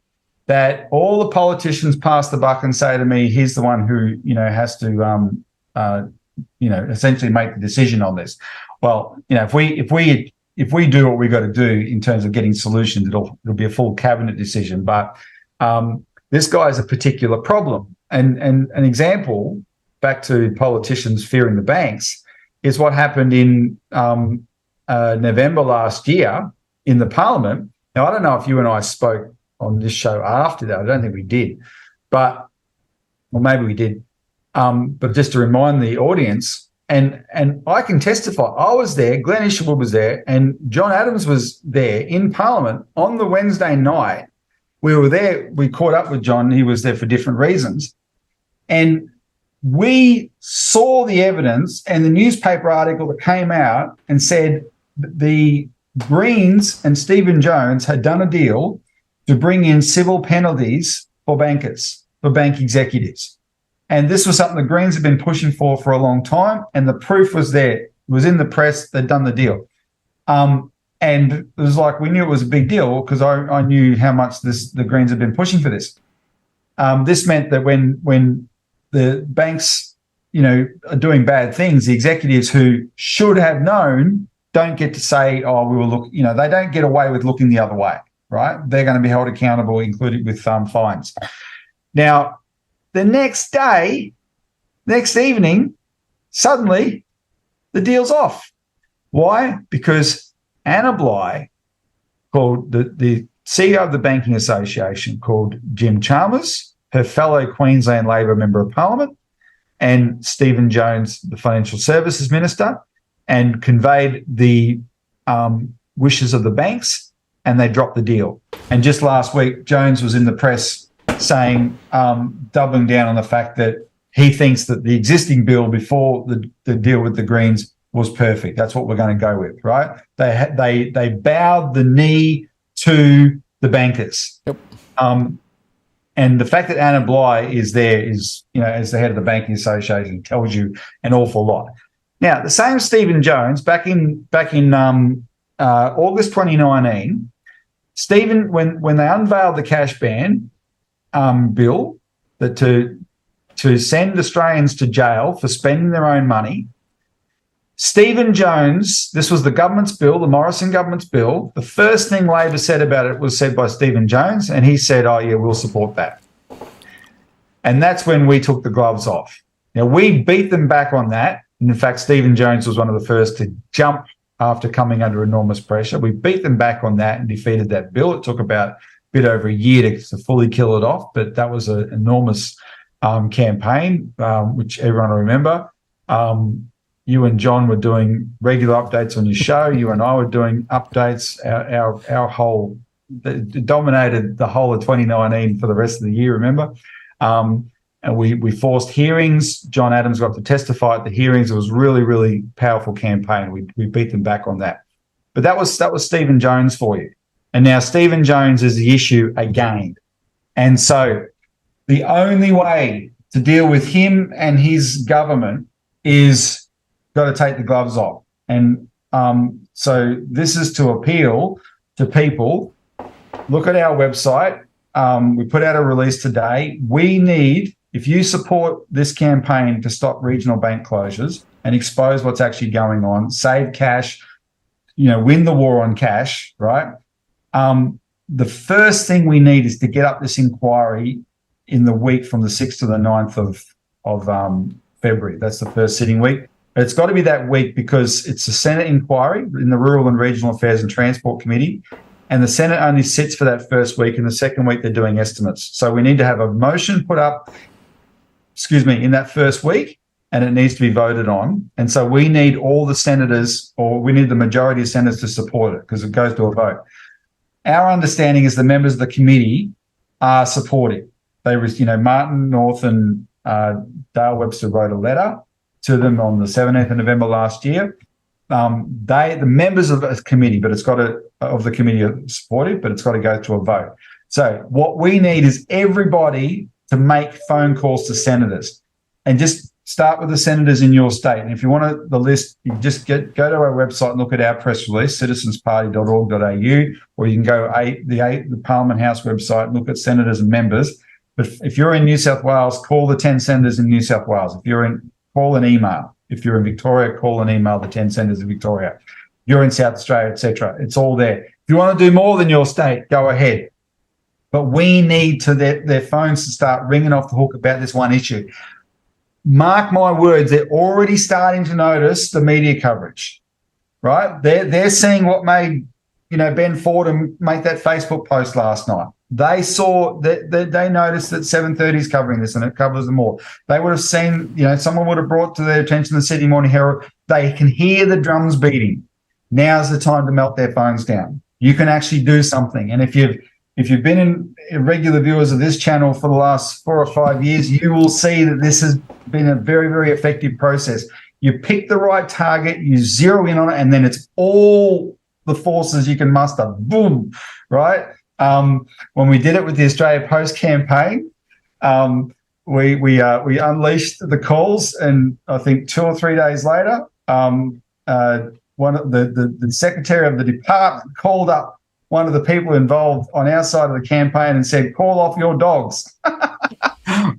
that all the politicians pass the buck and say to me, he's the one who, has to, essentially make the decision on this. Well, if we do what we've got to do in terms of getting solutions, it'll be a full cabinet decision. But this guy is a particular problem. And an example, back to politicians fearing the banks, is what happened in November last year in the Parliament. Now, I don't know if you and I spoke on this show after that. I don't think we did, or maybe we did. But just to remind the audience, and I can testify, I was there, Glenn Isherwood was there, and John Adams was there in Parliament on the Wednesday night. We were there, we caught up with John, he was there for different reasons. And we saw the evidence and the newspaper article that came out and said the Greens and Stephen Jones had done a deal to bring in civil penalties for bankers, for bank executives. And this was something the Greens have been pushing for a long time, and the proof was there. It was in the press, they'd done the deal. And it was like, we knew it was a big deal because I knew how much the Greens had been pushing for this. This meant that when the banks, are doing bad things, the executives who should have known don't get to say, oh, we will look, they don't get away with looking the other way. Right? They're going to be held accountable, including with fines. Now, the next evening, suddenly the deal's off. Why? Because Anna Bligh, called the CEO of the Banking Association, called Jim Chalmers, her fellow Queensland Labor Member of Parliament, and Stephen Jones, the Financial Services Minister, and conveyed the wishes of the banks, and they dropped the deal. And just last week, Jones was in the press saying, doubling down on the fact that he thinks that the existing bill before the deal with the Greens was perfect. That's what we're going to go with, right? They bowed the knee to the bankers. Yep. And the fact that Anna Bligh is there is, as the head of the Banking Association, tells you an awful lot. Now, the same Stephen Jones, back in August 2019, Stephen, when they unveiled the cash ban bill that to send Australians to jail for spending their own money, Stephen Jones, this was the government's bill, the Morrison government's bill. The first thing Labor said about it was said by Stephen Jones, and he said, oh, yeah, we'll support that. And that's when we took the gloves off. Now, we beat them back on that. And in fact, Stephen Jones was one of the first to jump after coming under enormous pressure. We beat them back on that and defeated that bill. It took about a bit over a year to fully kill it off, but that was an enormous campaign, which everyone will remember. You and John were doing regular updates on your show. You and I were doing updates. Our whole dominated the whole of 2019 for the rest of the year, remember? And we forced hearings. John Adams got to testify at the hearings. It was really, really powerful campaign. We beat them back on that. But that was Stephen Jones for you. And now Stephen Jones is the issue again. And so the only way to deal with him and his government is got to take the gloves off. And so this is to appeal to people. Look at our website. We put out a release today. We need, if you support this campaign to stop regional bank closures and expose what's actually going on, save cash, win the war on cash, right? The first thing we need is to get up this inquiry in the week from the 6th to the 9th of February. That's the first sitting week. It's got to be that week because it's a Senate inquiry in the Rural and Regional Affairs and Transport Committee, and the Senate only sits for that first week, and the second week they're doing estimates. So we need to have a motion put up, in that first week, and it needs to be voted on. And so we need all the senators, or we need the majority of senators to support it because it goes to a vote. Our understanding is the members of the committee are supportive. Martin North and Dale Webster wrote a letter to them on the 17th of November last year. The members of the committee, but of the committee are supportive, but it's got to go to a vote. So what we need is everybody to make phone calls to senators, and just start with the senators in your state. And if you want the list, you just go to our website and look at our press release, citizensparty.org.au, or you can go to the Parliament House website and look at senators and members. But if you're in New South Wales, call the 10 senators in New South Wales. Call an email. If you're in Victoria, call and email the 10 senators in Victoria. You're in South Australia, etc. It's all there. If you want to do more than your state, go ahead. But we need their phones to start ringing off the hook about this one issue. Mark my words, they're already starting to notice the media coverage, right? They're seeing what made Ben Fordham make that Facebook post last night. They saw that they noticed that 7:30 is covering this, and it covers them all. They would have seen, someone would have brought to their attention the Sydney Morning Herald. They can hear the drums beating. Now's the time to melt their phones down. You can actually do something. And if you've been regular viewers of this channel for the last 4 or 5 years, you will see that this has been a very, very effective process. You pick the right target, you zero in on it, and then it's all the forces you can muster. Boom, right? When we did it with the Australia Post campaign, we unleashed the calls, and I think 2 or 3 days later, one of the secretary of the department called up one of the people involved on our side of the campaign and said, "Call off your dogs."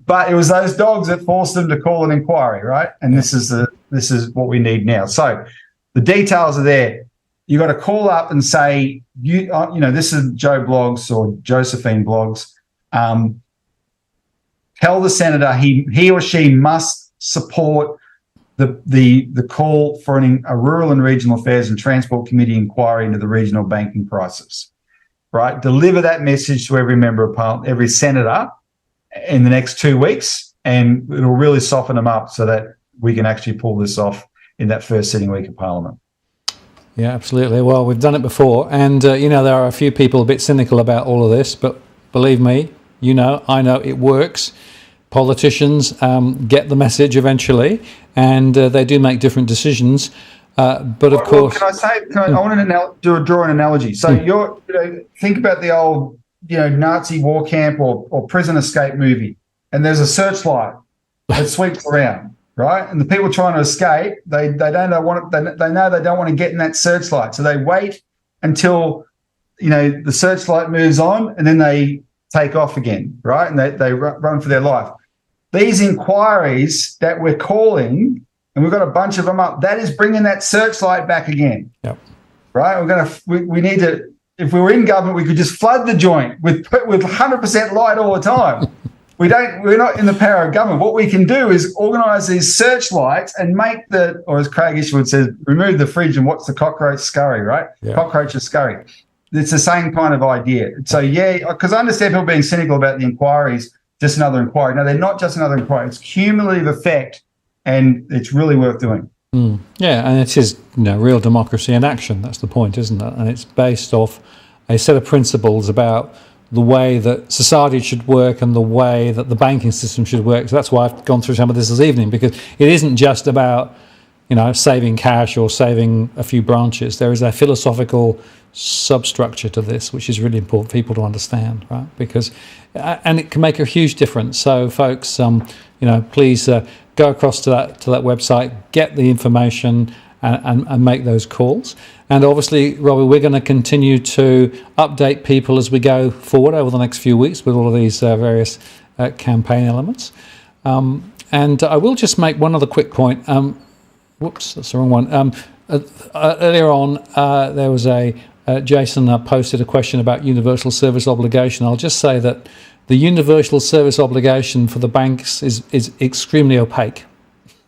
But it was those dogs that forced them to call an inquiry, right? And this is what we need now. So the details are there. You got to call up and say, this is Joe Blogs or Josephine Blogs. Tell the senator he or she must support the call for a Rural and Regional Affairs and Transport Committee inquiry into the regional banking crisis. Right? Deliver that message to every member of Parliament, every senator, in the next 2 weeks, and it'll really soften them up so that we can actually pull this off in that first sitting week of Parliament. Yeah, absolutely. Well, we've done it before, and there are a few people a bit cynical about all of this, but believe me, I know it works. Politicians get the message eventually, and they do make different decisions. But of course, I want to draw an analogy. So think about the old Nazi war camp or prison escape movie, and there's a searchlight that sweeps around. Right, and the people trying to escape, they know they don't want to get in that searchlight, so they wait until the searchlight moves on, and then they take off again, right? And they run for their life. These inquiries that we're calling, and we've got a bunch of them up, that is bringing that searchlight back again. Yep. Right, we need to. If we were in government, we could just flood the joint with 100% light all the time. we're not in the power of government. What we can do is organise these searchlights and make or as Craig Isherwood says, remove the fridge and watch the cockroach scurry, right? Yeah. Cockroaches scurry. It's the same kind of idea. So, because I understand people being cynical about the inquiries, just another inquiry. No, they're not just another inquiry. It's cumulative effect, and it's really worth doing. Yeah, and it is real democracy in action. That's the point, isn't it? And it's based off a set of principles about the way that society should work and the way that the banking system should work. So that's why I've gone through some of this evening, because it isn't just about saving cash or saving a few branches. There is a philosophical substructure to this, which is really important for people to understand, right? Because and it can make a huge difference. So, folks, please go across to that website, get the information, and make those calls. And obviously, Robbie, we're going to continue to update people as we go forward over the next few weeks with all of these various campaign elements. And I will just make one other quick point. Whoops, that's the wrong one. Earlier on, there was Jason posted a question about universal service obligation. I'll just say that the universal service obligation for the banks is extremely opaque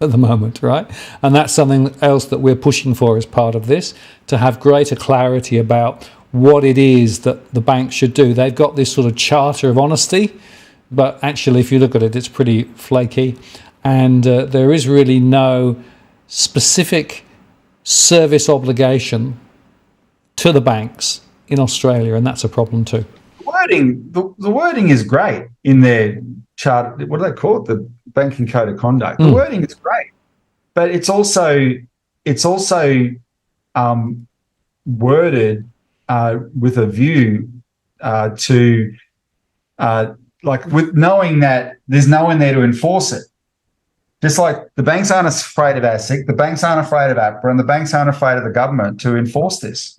at the moment, right? And that's something else that we're pushing for as part of this, to have greater clarity about what it is that the banks should do. They've got this sort of charter of honesty, but actually, if you look at it, it's pretty flaky. And there is really no specific service obligation to the banks in Australia, and that's a problem too. The wording is great in their chart. What do they call it? The Banking Code of Conduct. The wording is great, but it's also worded with a view to with knowing that there's no one there to enforce it. Just like the banks aren't afraid of ASIC, the banks aren't afraid of APRA, and the banks aren't afraid of the government to enforce this.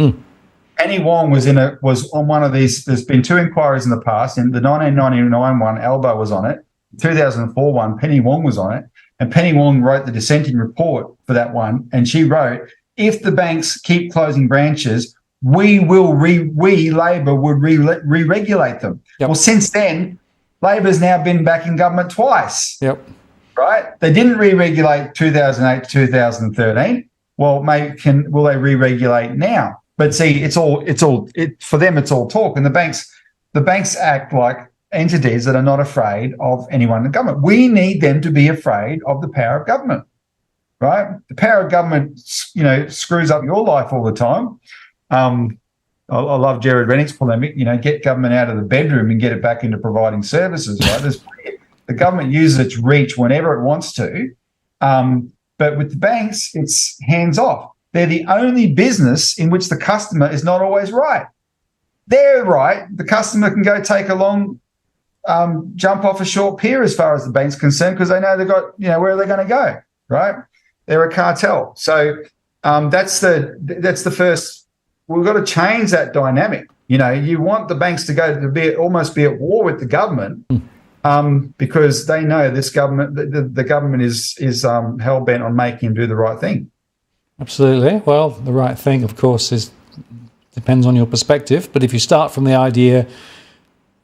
Penny Wong was on one of these. There's been two inquiries in the past. In the 1999 one, Albo was on it. The 2004 one, Penny Wong was on it. And Penny Wong wrote the dissenting report for that one. And she wrote, if the banks keep closing branches, we Labor would re-regulate them. Yep. Well, since then, Labor's now been back in government twice. Yep. Right? They didn't re-regulate 2008 to 2013. Well, will they re-regulate now? But see, for them, it's all talk. And the banks act like entities that are not afraid of anyone in the government. We need them to be afraid of the power of government, right? The power of government, screws up your life all the time. I love Jared Rennick's polemic, get government out of the bedroom and get it back into providing services, right? The government uses its reach whenever it wants to. But with the banks, it's hands off. They're the only business in which the customer is not always right. They're right. The customer can go take a long jump off a short pier as far as the bank's concerned, because they know they've got, where are they going to go, right? They're a cartel. So that's the first. We've got to change that dynamic. You want the banks to almost be at war with the government. Because they know this government, the government is hell bent on making them do the right thing. Absolutely. Well, the right thing, of course, depends on your perspective. But if you start from the idea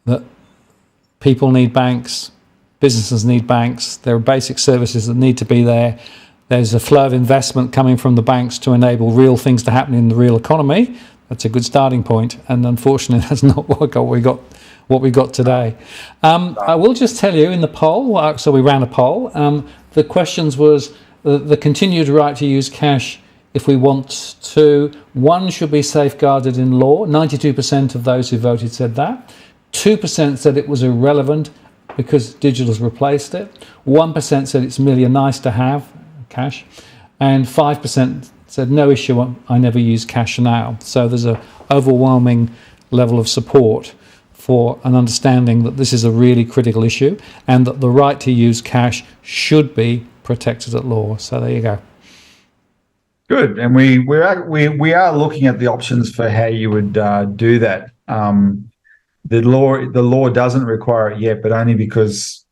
that people need banks, businesses need banks, there are basic services that need to be there. There's a flow of investment coming from the banks to enable real things to happen in the real economy. That's a good starting point. And unfortunately, that's not what we got today. I will just tell you in the poll, so we ran a poll, the questions was the continued right to use cash if we want to. One should be safeguarded in law. 92% of those who voted said that. 2% said it was irrelevant because digital's replaced it. 1% said it's merely a nice to have, cash. And 5% said no issue, I never use cash now. So there's an overwhelming level of support for an understanding that this is a really critical issue and that the right to use cash should be protected at law. So there you go. Good, and we are looking at the options for how you would do that. The law doesn't require it yet, but only because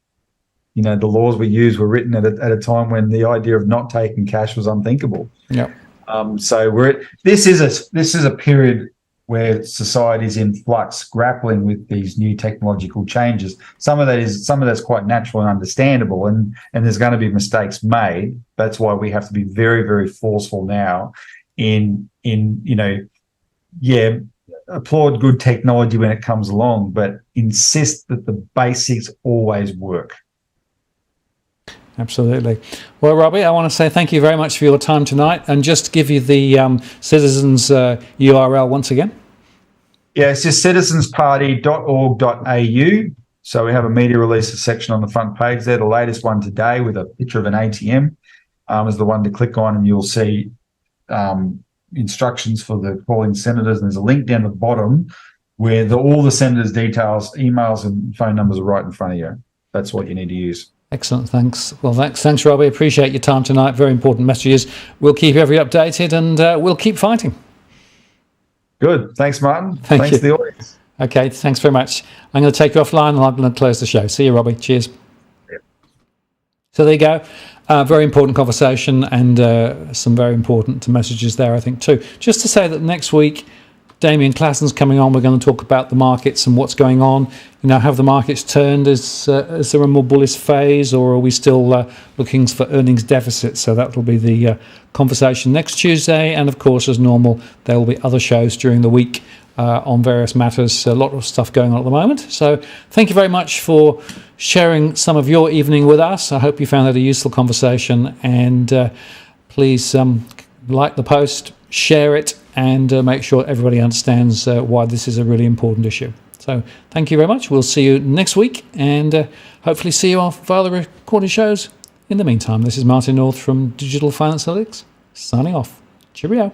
the laws we use were written at a time when the idea of not taking cash was unthinkable. Yeah. So this is a period where society is in flux, grappling with these new technological changes. Some of that's quite natural and understandable, and there's going to be mistakes made. That's why we have to be very, very forceful now in applaud good technology when it comes along, but insist that the basics always work. Absolutely. Well, Robbie, I want to say thank you very much for your time tonight, and just give you the Citizens URL once again. Yeah, it's just citizensparty.org.au. So we have a media releases section on the front page there. The latest one today with a picture of an ATM is the one to click on, and you'll see instructions for the calling senators. And there's a link down the bottom where all the senators' details, emails and phone numbers are right in front of you. That's what you need to use. Excellent, thanks. Well, thanks, Robbie. Appreciate your time tonight. Very important messages. We'll keep everybody updated, and we'll keep fighting. Good. Thanks, Martin. Thanks to the audience. Okay, thanks very much. I'm going to take you offline, and I'm going to close the show. See you, Robbie. Cheers. Yeah. So there you go. Very important conversation, and some very important messages there, I think, too. Just to say that next week, Damien Classen's coming on. We're going to talk about the markets and what's going on. Have the markets turned? Is there a more bullish phase, or are we still looking for earnings deficits? So that will be the conversation next Tuesday. And of course, as normal, there will be other shows during the week on various matters. A lot of stuff going on at the moment. So thank you very much for sharing some of your evening with us. I hope you found that a useful conversation. And please like the post, share it, and make sure everybody understands why this is a really important issue. So thank you very much. We'll see you next week, and hopefully see you off via the recorded shows. In the meantime, this is Martin North from Digital Finance Analytics, signing off. Cheerio.